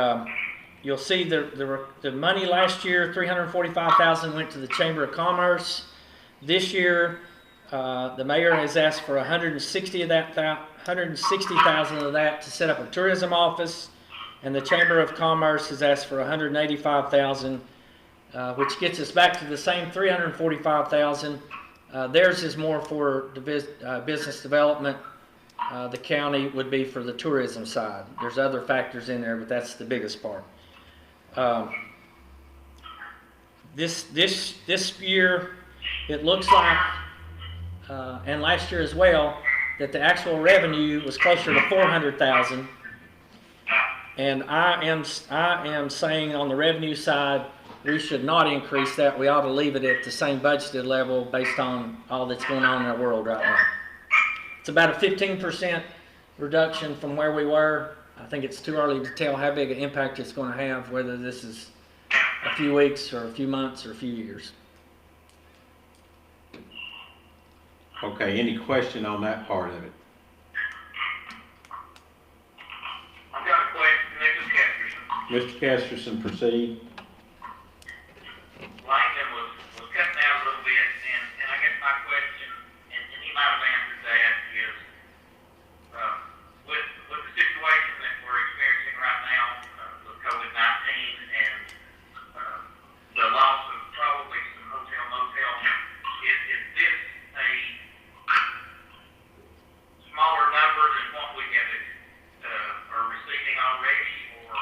you'll see the money last year, $345,000 went to the Chamber of Commerce. This year, the mayor has asked for $160,000 of that to set up a tourism office, and the Chamber of Commerce has asked for $185,000. Which gets us back to the same $345,000. Theirs is more for business development. The county would be for the tourism side. There's other factors in there, but that's the biggest part. This year, it looks like, and last year as well, that the actual revenue was closer to $400,000. And I am saying on the revenue side, we should not increase that. We ought to leave it at the same budgeted level based on all that's going on in our world right now. It's about a 15% reduction from where we were. I think it's too early to tell how big an impact it's going to have, whether this is a few weeks or a few months or a few years. Okay, any question on that part of it? I've got a question, Mrs. Jefferson. Mr. Kesterson, proceed. Langdon was cutting out a little bit, and I guess my question, and he might have answered that, is, with the situation that we're experiencing right now, with COVID-19 and, the loss of probably some hotel motel, is this a smaller number than what we have, are receiving already, or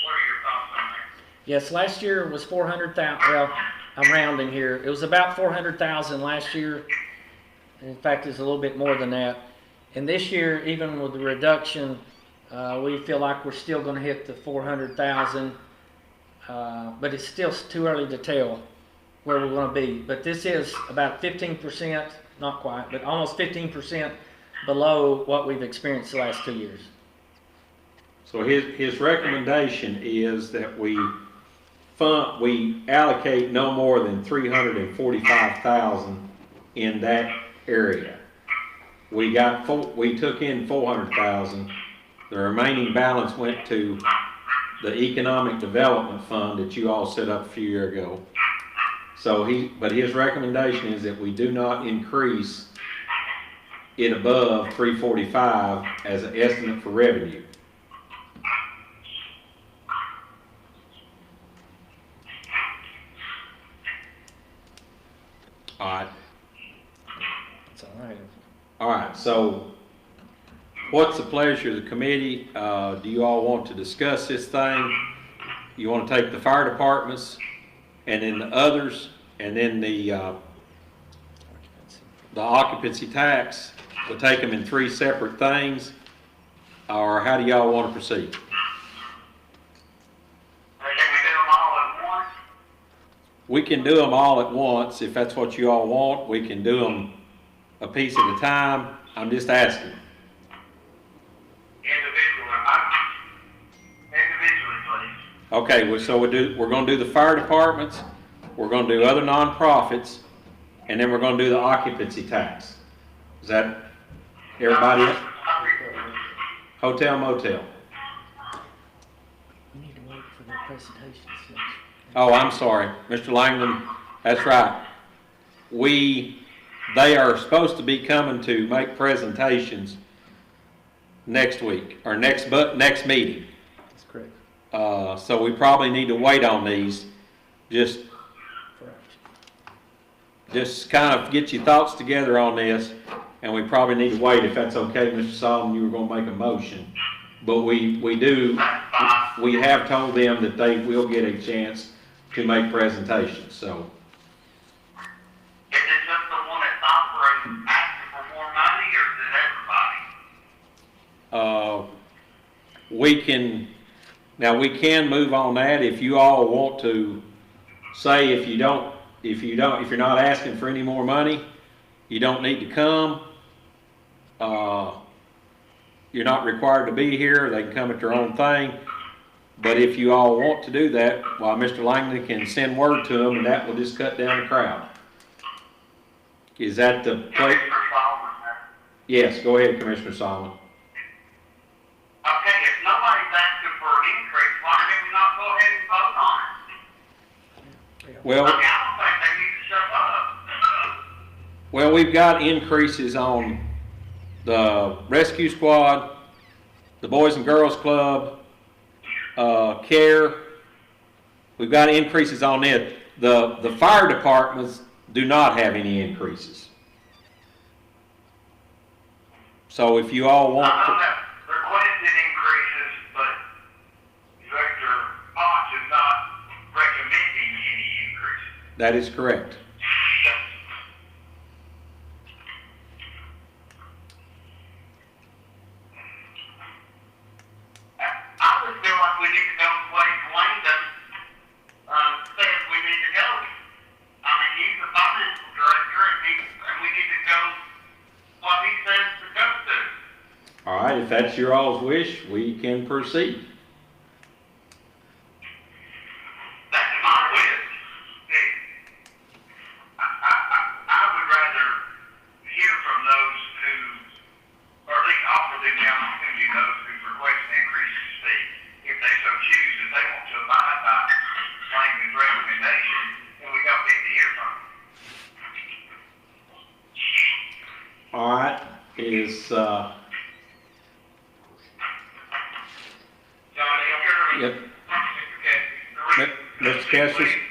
what are your thoughts on that? Yes, last year was 400,000, well, I'm rounding here. It was about 400,000 last year. In fact, it's a little bit more than that. And this year, even with the reduction, we feel like we're still gonna hit the 400,000. But it's still too early to tell where we're gonna be. But this is about 15%, not quite, but almost 15% below what we've experienced the last 2 years. So his recommendation is that we allocate no more than 345,000 in that area. We took in 400,000. The remaining balance went to the Economic Development Fund that you all set up a few years ago. So but his recommendation is that we do not increase it above 345 as an estimate for revenue. All right. That's all right. All right, so what's the pleasure of the committee? Do you all want to discuss this thing? You want to take the fire departments and then the others and then the occupancy tax? We'll take them in 3 separate things, or how do y'all want to proceed? We can do them all at once if that's what you all want. We can do them a piece at a time. I'm just asking. Individually, please. Okay, well, so we're going to do the fire departments, we're going to do other nonprofits, and then we're going to do the occupancy tax. Is that everybody? Hotel, motel. We need to wait for their presentations. Oh, I'm sorry, Mr. Langland, that's right. They are supposed to be coming to make presentations next week, or next meeting. That's correct. So we probably need to wait on these, just kind of get your thoughts together on this, and we probably need to wait, if that's okay, Mr. Solomon, you were gonna make a motion. But we have told them that they will get a chance to make presentations, so. Is it just the one that's offering, asking for more money, or is it everybody? We can move on that if you all want to say if you're not asking for any more money, you don't need to come. You're not required to be here. They can come at their own thing. But if you all want to do that, well, Mr. Langley can send word to them, and that will just cut down the crowd. Is that the place? Yes, go ahead, Commissioner Solomon. Okay, if nobody's asking for an increase, why can we not go ahead and vote on it? Well, I mean, I don't think they need to shut up. well, we've got increases on the rescue squad, the Boys and Girls Club, care. We've got increases on it. The fire departments do not have any increases. So if you all want I know to, that requested increases, but Director Potts is not recommending any increases. that is correct. I would feel like we need to go the way Langdon says we need to go. I mean, he's the financial director, and we need to go what he says to go to. All right, if that's your all's wish, we can proceed. That's my wish. I would rather hear from those who, or at least offer them the opportunity, those who request an increase in fee, if they so choose. If Yep. Mr. Mr. Kesterson?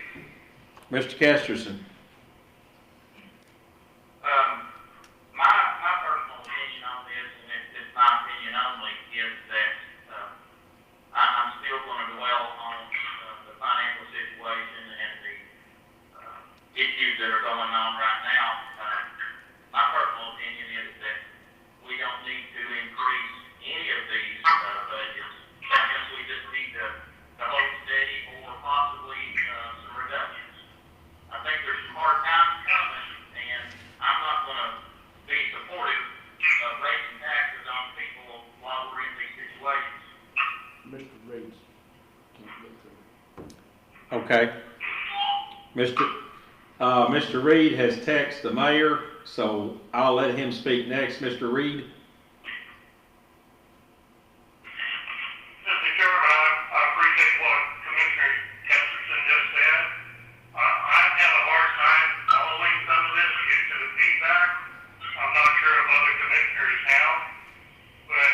Mr. Kesterson? My personal opinion on this, and it's my opinion only, is that, I'm still gonna dwell on, the financial situation and the, issues that are going on right now. My personal opinion is that we don't need to increase any of these, budgets. I guess we just need to hold steady or possibly, some reductions. I think there's some hard times coming, and I'm not gonna be supportive of raising taxes on people while we're in these situations. Mr. Reed's can't get through. Okay. Mr. Reed has texted the mayor, so I'll let him speak next. Mr. Reed? Mr. Chairman, I appreciate what Commissioner Jefferson just said. I have a hard time following some of this due to the feedback. I'm not sure if other commissioners have, but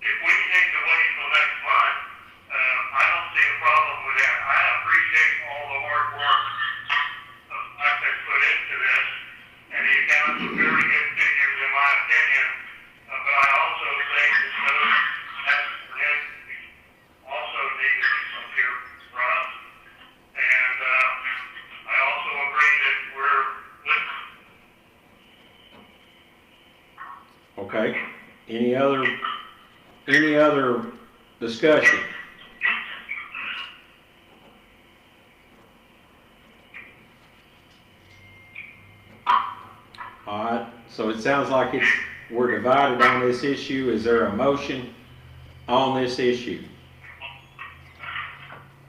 if we need to wait till next month, I don't see a problem with that. I appreciate all the hard work that's put into this, and the accountants are very good figures in my opinion. But I also think that those entities also need to do some here for us. And I also agree that we're listening. Okay. Any other discussion? All right, so it sounds like we're divided on this issue. Is there a motion on this issue?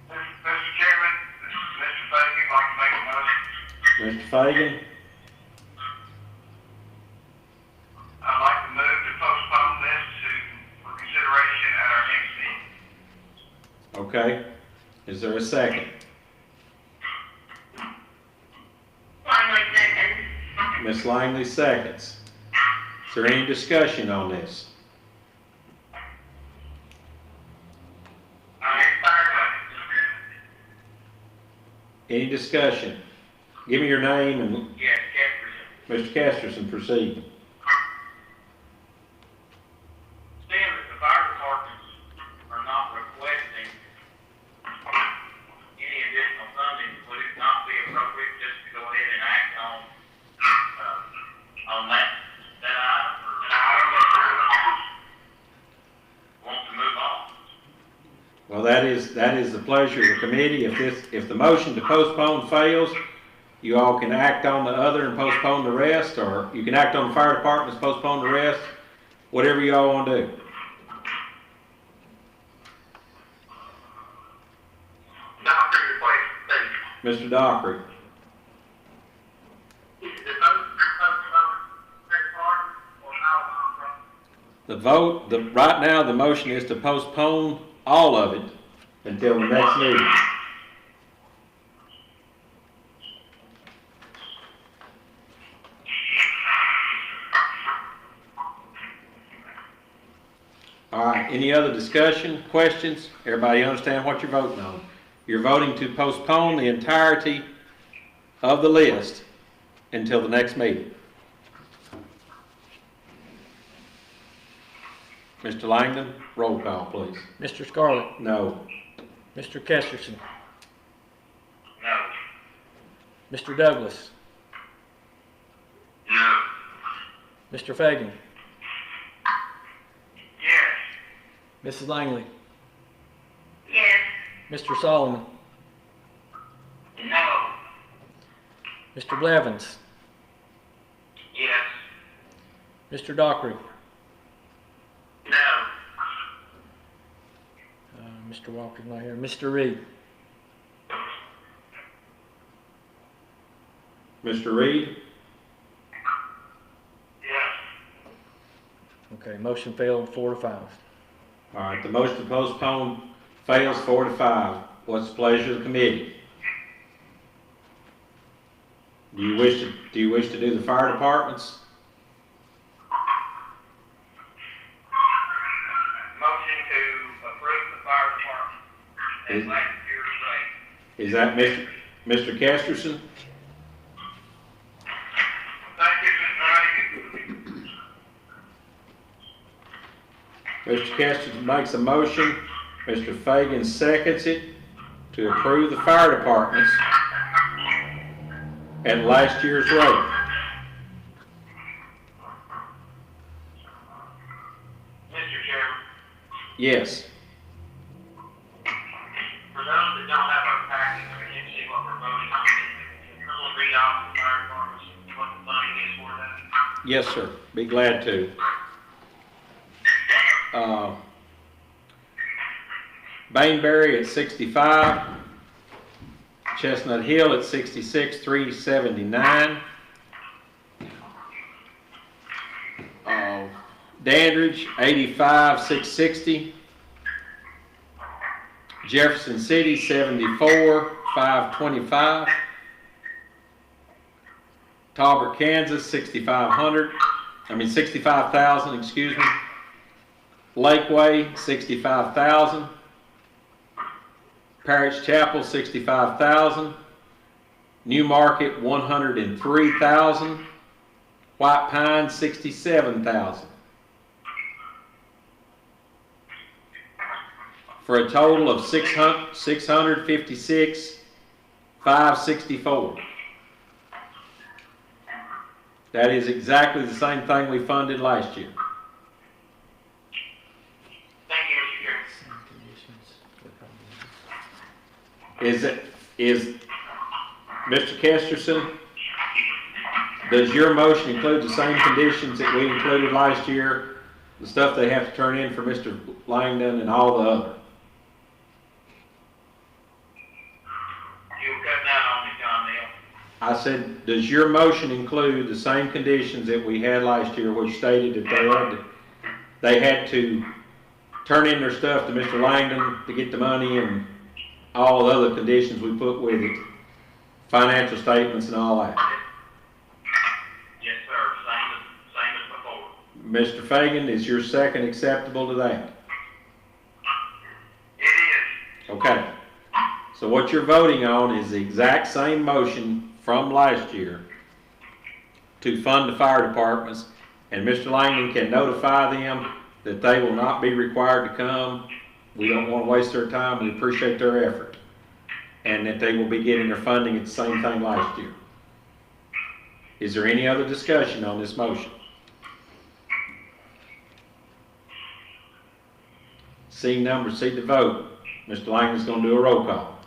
Mr. Chairman, Mr. Fagan, I'd like to make a motion. Mr. Fagan? I'd like to move to postpone this for consideration at our next meeting. Okay. Is there a second? Finally, second. Ms. Langley seconds. Is there any discussion on this? Any discussion? Give me your name and Yes, Jefferson. Mr. Kesterson, proceed. Seeing that the fire departments are not requesting any additional funding, would it not be appropriate just to go ahead and act on that item, or want to move on? Well, that is the pleasure of the committee. If the motion to postpone fails, you all can act on the other and postpone the rest, or you can act on the fire departments, postpone the rest, whatever you all want to do. Doctor, your question, please. Mr. Dockery? Is the vote postponed next part, or how long? The vote, right now, the motion is to postpone all of it until the next meeting. All right, any other discussion, questions? Everybody understand what you're voting on? You're voting to postpone the entirety of the list until the next meeting. Mr. Langdon, roll call, please. Mr. Scarlett? No. Mr. Kesterson? No. Mr. Douglas? No. Mr. Fagan? Yes. Mrs. Langley? Yes. Mr. Solomon? No. Mr. Blevins? Yes. Mr. Dockery? No. Mr. Walker's not here. Mr. Reed? Mr. Reed? Yes. Okay, motion failed 4-5. All right, the motion to postpone fails 4-5. What's the pleasure of the committee? Do you wish to do the fire departments? Motion motion to approve the fire department at last year's rate. Is that Mr. Kesterson? Thank you, Mr. Reagan. Mr. Kesterson makes a motion, Mr. Fagan seconds it to approve the fire departments at last year's rate. Mr. Chairman, Yes. for those that don't have our package, we can see what we're voting on. Can someone read off the fire departments, what the funding is for that? Yes, sir. Be glad to. Bainbury at 65, Chestnut Hill at 66,379. Dandridge, 85,660. Jefferson City, 74,525. Talbot, Kansas, 65,000, excuse me. Lakeway, 65,000. Parish Chapel, 65,000. New Market, 103,000. White Pine, 67,000. For a total of 656,564. That is exactly the same thing we funded last year. Thank you, Mr. Chairman. Is Mr. Kesterson, does your motion include the same conditions that we included last year? The stuff they have to turn in for Mr. Langdon and all the other? You were cutting out on me, John Neal. I said, does your motion include the same conditions that we had last year, which stated that they had to turn in their stuff to Mr. Langdon to get the money and all the other conditions we put with it, financial statements and all that? Yes, sir, same as before. Mr. Fagan, is your second acceptable to that? It is. Okay. So what you're voting on is the exact same motion from last year to fund the fire departments, and Mr. Langdon can notify them that they will not be required to come. We don't want to waste their time. We appreciate their effort. And that they will be getting their funding at the same thing last year. Is there any other discussion on this motion? Seeing none, proceed to vote. Mr. Langdon's going to do a roll call.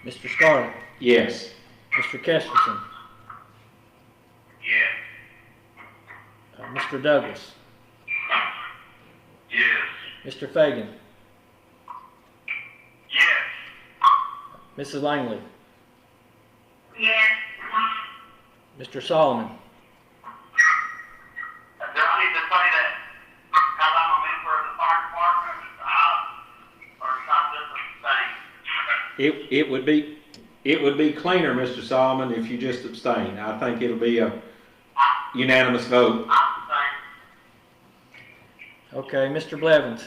Mr. Scarlett, Yes. Mr. Kesterson, Yes. Mr. Douglas, Yes. Mr. Fagan, Yes. Mrs. Langley, Yes. Mr. Solomon, Do I need to say that because I'm a member of the fire department, or something the same? It would be cleaner, Mr. Solomon, if you just abstain. I think it'll be a unanimous vote. I'm the same. okay, Mr. Blevins,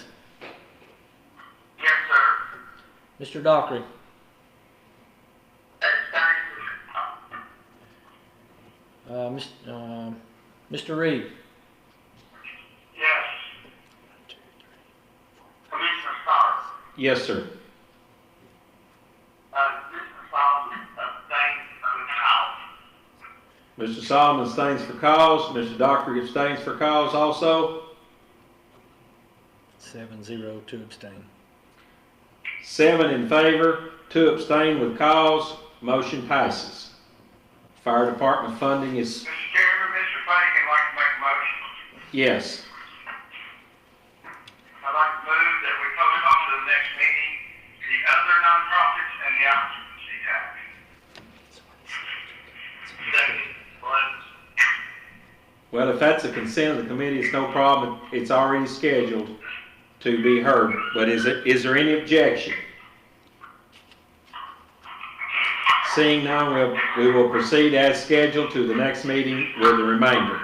Yes, sir. Mr. Dockery, Mr. Reed, Yes. Commissioner Starr. Yes, sir. Mr. Solomon abstains with Mr. Solomon abstains for cause. Mr. Dockery abstains for cause also. 7-0 to abstain. 7 in favor, 2 abstain with cause. Motion passes. Fire department funding is, Mr. Chairman, Mr. Fagan would like to make a motion. yes. I'd like to move that we postpone to the next meeting the other nonprofits and the occupancy tax. Second, Blevins. Well, if that's the consent of the committee, it's no problem. It's already scheduled to be heard. But is there any objection? Seeing none, we will proceed as scheduled to the next meeting with the remainder.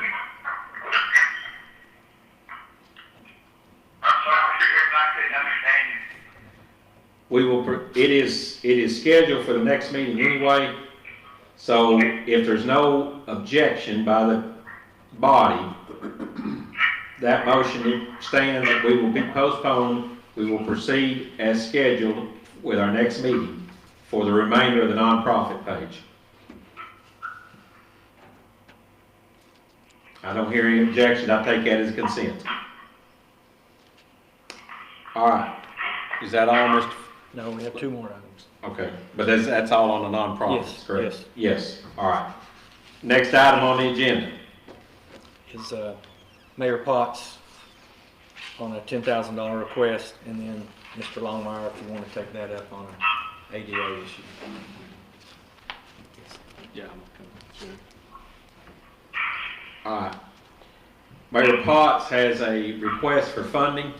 I'm sorry, Mr. Chairman, I couldn't didn't understand you. We will, it is scheduled for the next meeting anyway. So if there's no objection by the body, that motion stands that we will be postponed. We will proceed as scheduled with our next meeting for the remainder of the nonprofit page. I don't hear any objection. I take that as consent. All right. Is that all, Mr.? No, we have two more items. Okay, but that's all on the nonprofits, Yes, correct? Yes, all right. Next item on the agenda. Is Mayor Potts on a $10,000 request, and then Mr. Longmire, if you want to take that up on an ADA issue. Yeah, sure. All right. Mayor Potts has a request for funding.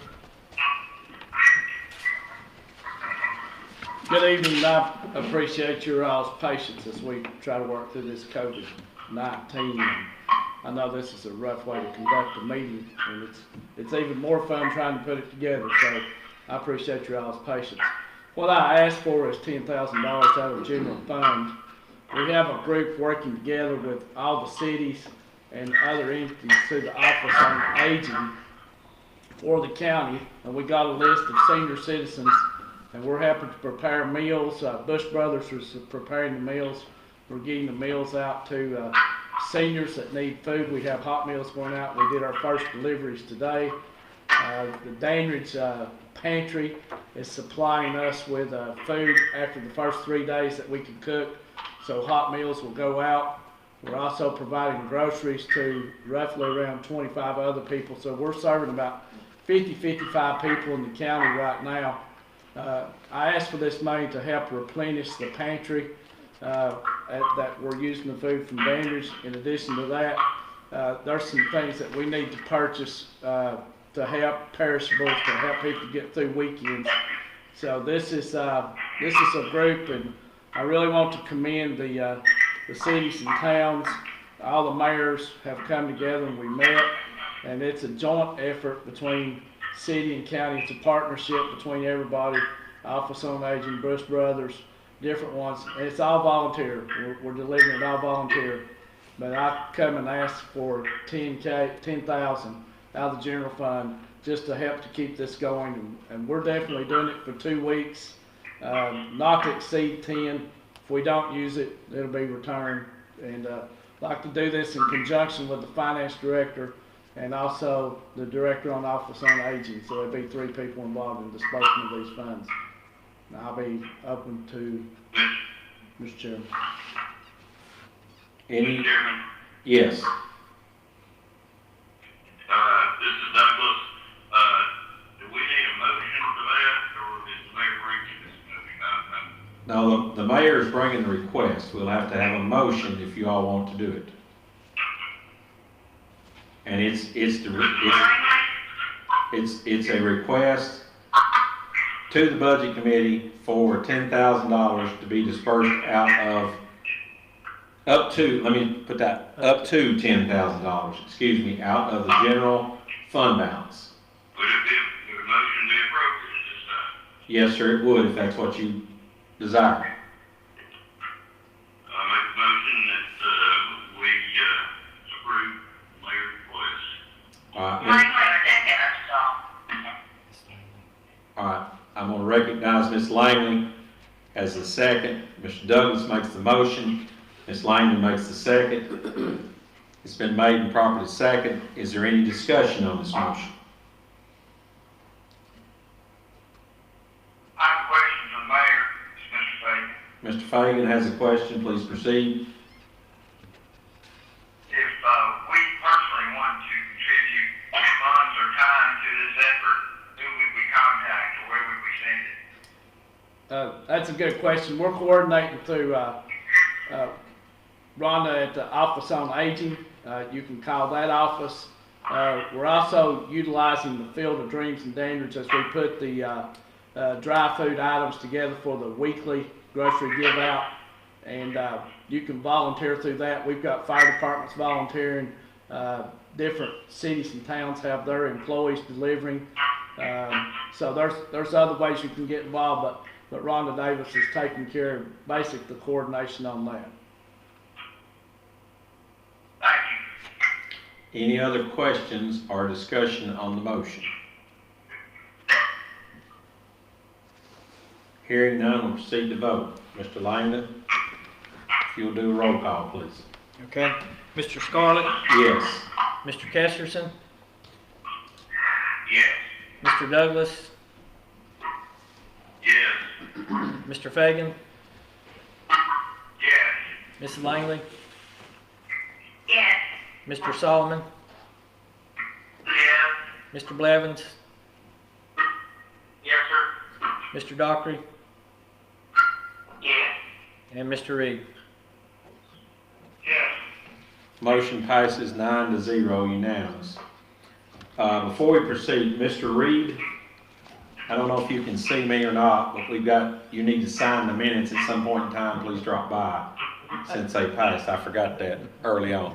Good evening. I appreciate your all's patience as we try to work through this COVID-19. I know this is a rough way to conduct a meeting, and it's even more fun trying to put it together, so I appreciate your all's patience. What I asked for is $10,000 out of general fund. We have a group working together with all the cities and other entities through the Office on Aging for the county, and we got a list of senior citizens, and we're happy to prepare meals. Bush Brothers is preparing the meals. We're getting the meals out to seniors that need food. We have hot meals going out. We did our first deliveries today. The Dandridge Pantry is supplying us with food after the first 3 days that we can cook, so hot meals will go out. We're also providing groceries to roughly around 25 other people, so we're serving about 55 people in the county right now. I asked for this money to help replenish the pantry that we're using the food from Dandridge. In addition to that, there's some things that we need to purchase to help perishables, to help people get through weekends. So this is a group, and I really want to commend the cities and towns. All the mayors have come together and we met, and it's a joint effort between city and county. It's a partnership between everybody, Office on Aging, Bush Brothers, different ones, and it's all volunteer. We're delivering it all volunteer. But I come and ask for $10,000 out of the general fund just to help to keep this going, and we're definitely doing it for 2 weeks, not to exceed 10. If we don't use it, it'll be returned, and like to do this in conjunction with the finance director and also the director on Office on Aging, so there'll be 3 people involved in disbursement of these funds. And I'll be open to Mr. Chairman. Any? Chairman, Yes. this is Douglas. Do we need a motion for that, or is the mayor bringing this moving? No, the mayor's bringing the request. We'll have to have a motion if you all want to do it. And it's a request to the budget committee for $10,000 to be dispersed out of up to $10,000, excuse me, out of the general fund balance. Would a motion be appropriate at this time? Yes, sir, it would if that's what you desire. I make a motion that we approve the mayor's request. All right, Wait a second, all right. I'm going to recognize Ms. Langley as the second. Mr. Douglas makes the motion. Ms. Langley makes the second. It's been made and properly second. Is there any discussion on this motion? I have a question for the mayor, Mr. Fagan. Mr. Fagan has a question. Please proceed. If we personally want to contribute funds or time to this effort, who would we contact or where would we send it? That's a good question. We're coordinating through Rhonda at the Office on Aging. You can call that office. We're also utilizing the Field of Dreams in Dandridge as we put the dry food items together for the weekly grocery give out, and you can volunteer through that. We've got fire departments volunteering. Different cities and towns have their employees delivering. So there's other ways you can get involved, but Rhonda Davis is taking care of the coordination on that. Thank you. Any other questions or discussion on the motion? Hearing none, we'll proceed to vote. Mr. Langdon, if you'll do a roll call, please. Okay. Mr. Scarlett, Yes. Mr. Kesterson, Yes. Mr. Douglas, Yes. Mr. Fagan, Yes. Mrs. Langley, Yes. Mr. Solomon, Yes. Mr. Blevins, Yes, sir. Mr. Dockery, Yes. and Mr. Reed. Yes. Motion passes 9-0, unanimous. Before we proceed, Mr. Reed, I don't know if you can see me or not, but you need to sign the minutes at some point in time. Please drop by since they passed. I forgot that early on.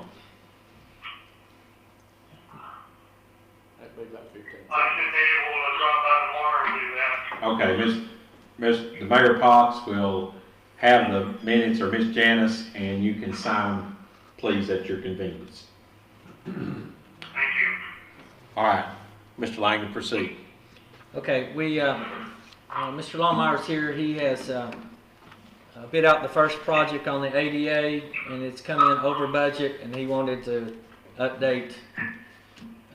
That'd be about 15. I should be able to drop by tomorrow and do that. Okay, the Mayor Potts will have the minutes, or Miss Janice, and you can sign them, please, at your convenience. Thank you. All right, Mr. Langdon, proceed. Okay, Mr. Longmire's here. He has bid out the first project on the ADA, and it's come in over budget, and he wanted to update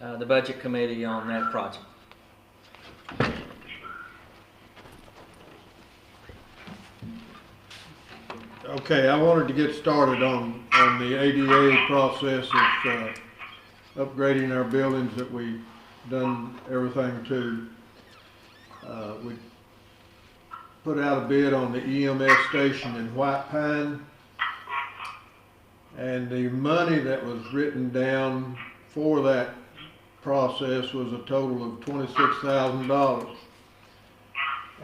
the budget committee on that project. Okay, I wanted to get started on the ADA process of upgrading our buildings that we've done everything to. We put out a bid on the EMS station in White Pine, and the money that was written down for that process was a total of $26,000.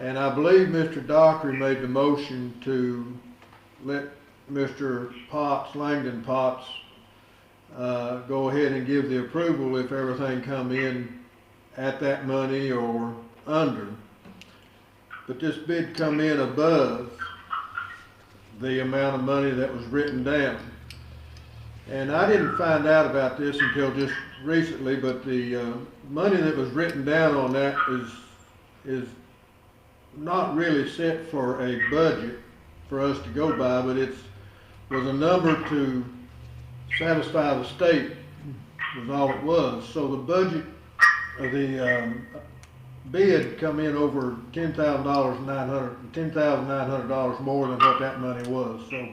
And I believe Mr. Dockery made the motion to let Mr. Potts, Langdon Potts, go ahead and give the approval if everything come in at that money or under. But this bid come in above the amount of money that was written down. And I didn't find out about this until just recently, but the money that was written down on that is not really set for a budget for us to go by, but was a number to satisfy the state was all it was. So the budget of the bid come in over $10,900 more than what that money was. So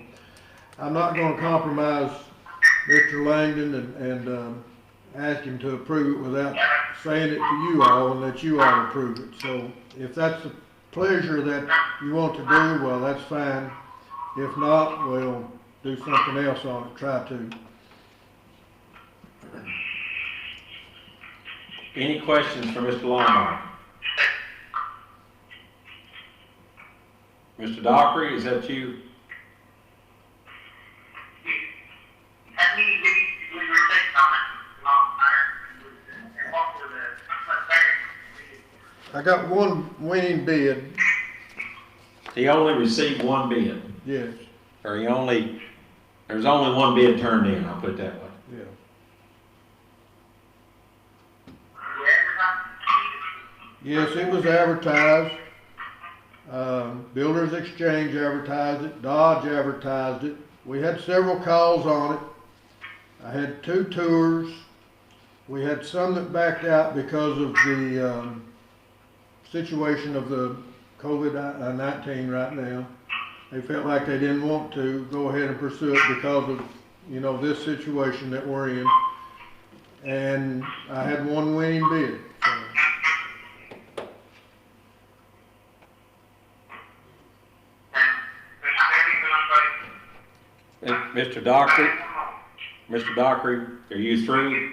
I'm not going to compromise Mr. Langdon and ask him to approve it without saying it to you all and let you all approve it. So if that's the pleasure that you want to do, well, that's fine. If not, we'll do something else on it, try to. Any questions for Mr. Longmire? Mr. Dockery, is that you? How many leads did we receive on it, Longmire? And what were the, I got one winning bid, He only received one bid, yes, or there's only one bid turned in, I'll put it that way. yeah. Yes, it was advertised. Builders Exchange advertised it, Dodge advertised it. We had several calls on it. I had 2 tours. We had some that backed out because of the situation of the COVID-19 right now. They felt like they didn't want to go ahead and pursue it because of, this situation that we're in. And I had one winning bid. Mr. Dockery, are you through?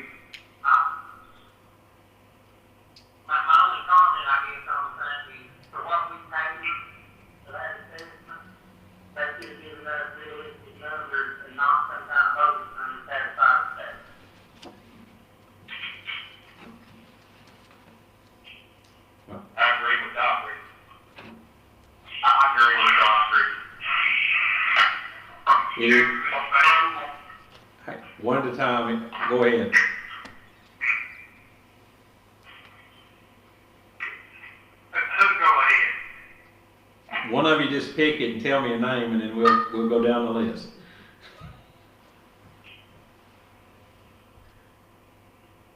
My only comment, I guess, on the thing is, for what we paid for that assessment, they should have given us realistic numbers and not some kind of bonus money to satisfy the state. Any, hey, one at a time, go ahead. Who go ahead? One of you just pick it and tell me a name, and then we'll go down the list.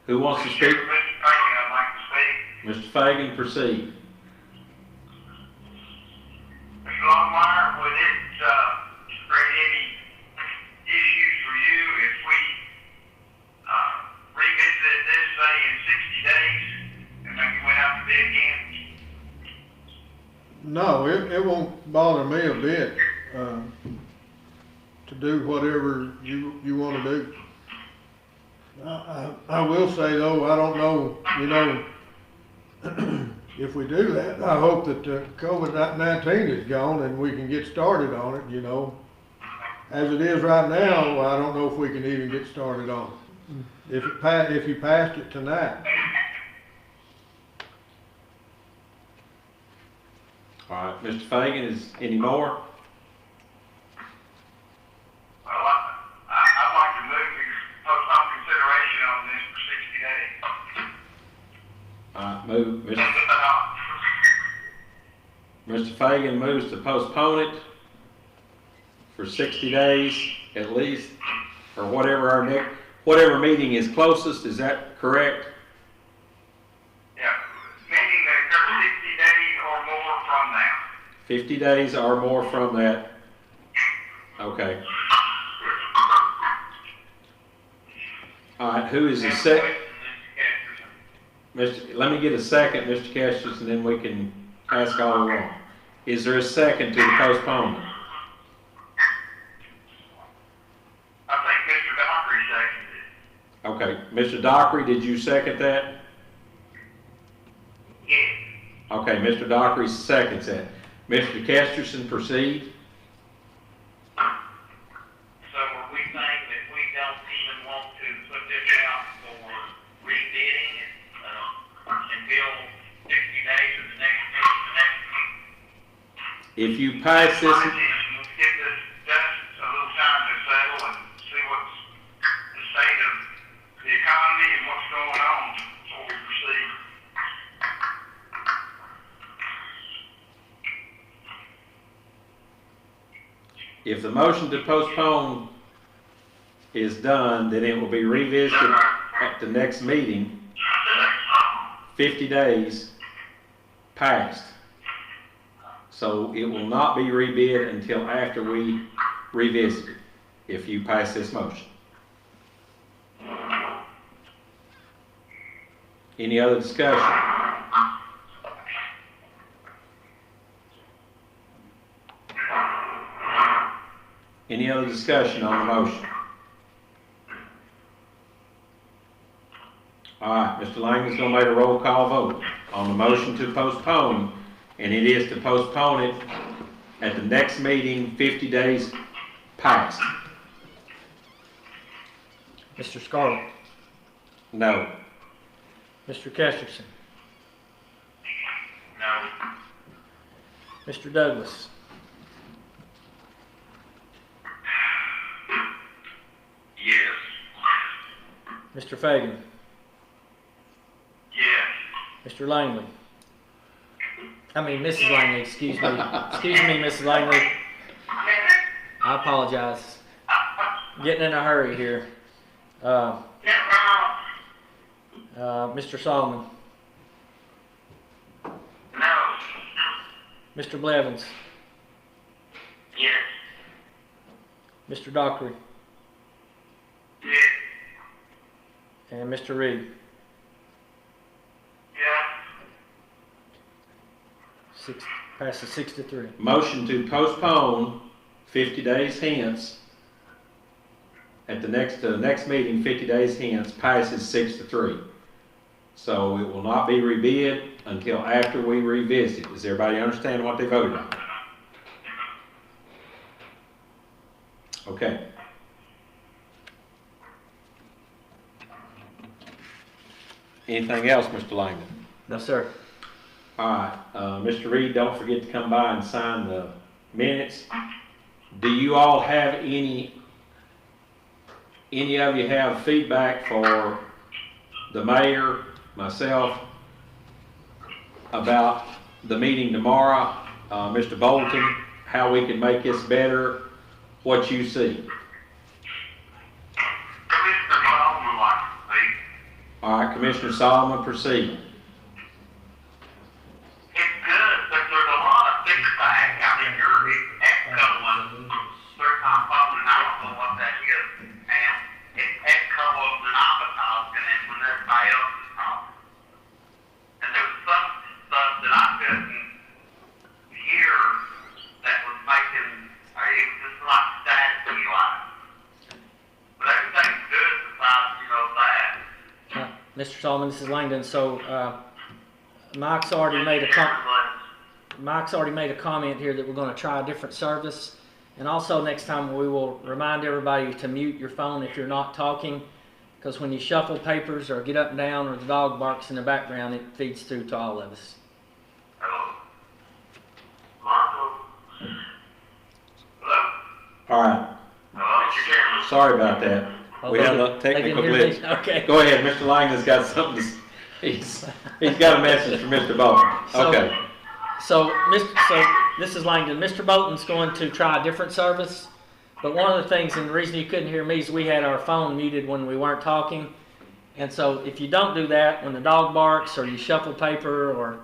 Who wants to speak? Mr. Fagan, I'd like to speak. Mr. Fagan, proceed. Mr. Longmire, would it create any issues for you if we revisited this, say, in 60 days and maybe went out to bid again? No, it won't bother me a bit, to do whatever you wanna do. I will say though, I don't know, you know, if we do that, I hope that COVID-19 is gone and we can get started on it, you know. As it is right now, I don't know if we can even get started on it. If you passed it tonight. All right, Mr. Fagan, is any more? Well, I'd like to move to postpone consideration on this for 60 days. All right, Mr. Fagan moves to postpone it for 60 days at least, or whatever whatever meeting is closest, is that correct? Yeah, meaning that there's 60 days or more from now. 50 days or more from that. Okay. All right, who is the second? Let me get a second, Mr. Kestis, and then we can ask all along. Is there a second to the postponement? I think Mr. Dockery seconded it. Okay, Mr. Dockery, did you second that? Yes. Okay, Mr. Dockery seconds that. Mr. Kesterson, proceed. So are we saying that we don't even want to put this out for rebidding, until 60 days of the next meeting? If you pass this, Let's give this just a little time to settle and see what's the state of the economy and what's going on before we proceed. if the motion to postpone is done, then it will be revisited at the next meeting, 50 days past. So it will not be rebid until after we revisit it, if you pass this motion. Any other discussion? Any other discussion on the motion? All right, Mr. Langman's gonna make a roll call vote on the motion to postpone, and it is to postpone it at the next meeting, 50 days past. Mr. Scarlett, No. Mr. Kesterson, No. Mr. Douglas, Yes. Mr. Fagan, Yes. Mr. Langley. Mrs. Langley, excuse me. Excuse me, Mrs. Langley. I apologize. Getting in a hurry here. Mr. Solomon, No. Mr. Blevins, Yes. Mr. Dockery, Yes. and Mr. Reed. Yes. Passes 6-3. Motion to postpone 50 days hence, at the next meeting, 50 days hence, passes 6-3. So it will not be rebid until after we revisit. Does everybody understand what they voted on? Okay. Anything else, Mr. Langdon? No, sir. All right, Mr. Reed, don't forget to come by and sign the minutes. Do you all have any of you have feedback for the mayor, myself, about the meeting tomorrow? Mr. Bolton, how we can make this better, what you see? Commissioner Solomon would like to speak. All right, Commissioner Solomon, proceed. It's good, but there's a lot of feedback. I mean, you're echoing. There's not following, I don't know what that is. And it's echoing when I'm talking and when everybody else is talking. And there was some stuff that I couldn't hear that was making, it was just like staticky like. But everything's good besides, that. Mr. Solomon, this is Langdon. So, Mike's already made a comment here that we're going to try a different service. And also next time we will remind everybody to mute your phone if you're not talking, because when you shuffle papers or get up and down or the dog barks in the background, it feeds through to all of us. Hello? Marco? Hello? All right, Hello, Mr. Chairman. sorry about that. We had a They can technical hear me? glitch. Okay. Go ahead, Mr. Langdon's got something he's got a message for Mr. Bolton. Okay. So this is Langdon. Mr. Bolton's going to try a different service, but one of the things, and the reason you couldn't hear me, is we had our phone muted when we weren't talking. And so if you don't do that, when the dog barks or you shuffle paper or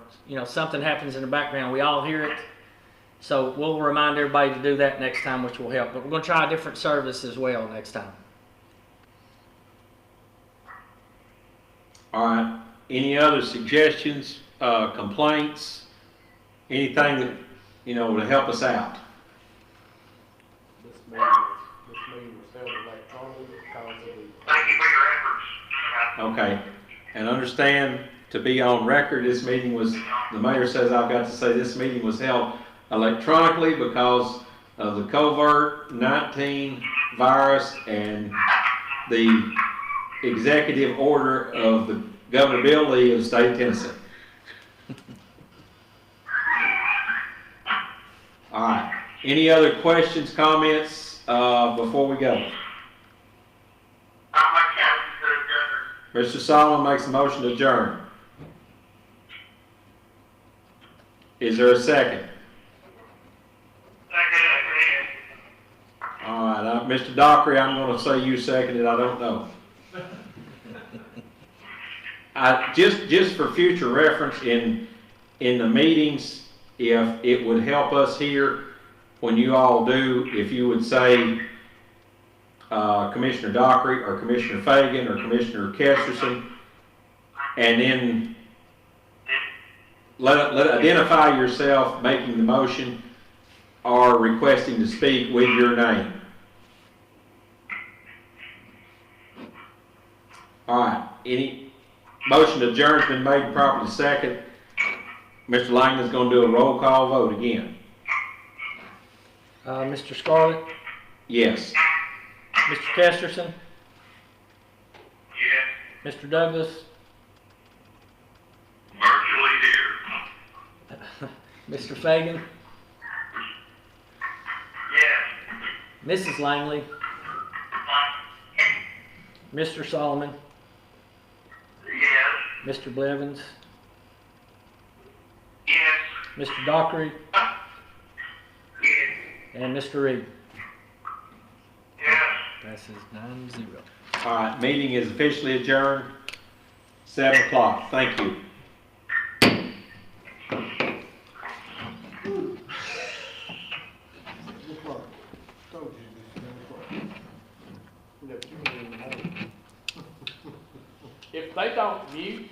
something happens in the background, we all hear it. So we'll remind everybody to do that next time, which will help. But we're going to try a different service as well next time. All right. Any other suggestions, complaints, anything that, would help us out? This meeting was held electronically because of the. Thank you for your efforts. Okay. And understand, to be on record, this meeting was, the mayor says I've got to say this meeting was held electronically because of the COVID-19 virus and the executive order of the Governor Bill Lee of the state of Tennessee. All right. Any other questions, comments before we go? I'll make a motion to adjourn. Mr. Solomon makes a motion to adjourn. Is there a second? All right, Mr. Dockery, I'm going to say you seconded. I don't know. Just for future reference in the meetings, if it would help us here when you all do, if you would say Commissioner Dockery or Commissioner Fagan or Commissioner Jefferson, and then let identify yourself making the motion or requesting to speak with your name. All right. Any motion to adjourn has been made, properly second. Mr. Langdon's going to do a roll call vote again. Mr. Scarlett, Yes. Mr. Kesterson, Yes. Mr. Douglas, Virtually here. Mr. Fagan, Yes. Mrs. Langley, Mr. Solomon, Yes. Mr. Blevins, Yes. Mr. Dockery, Yes. and Mr. Reed. Yes. Passes 9-0. All right. Meeting is officially adjourned. 7 o'clock. Thank you. If they don't mute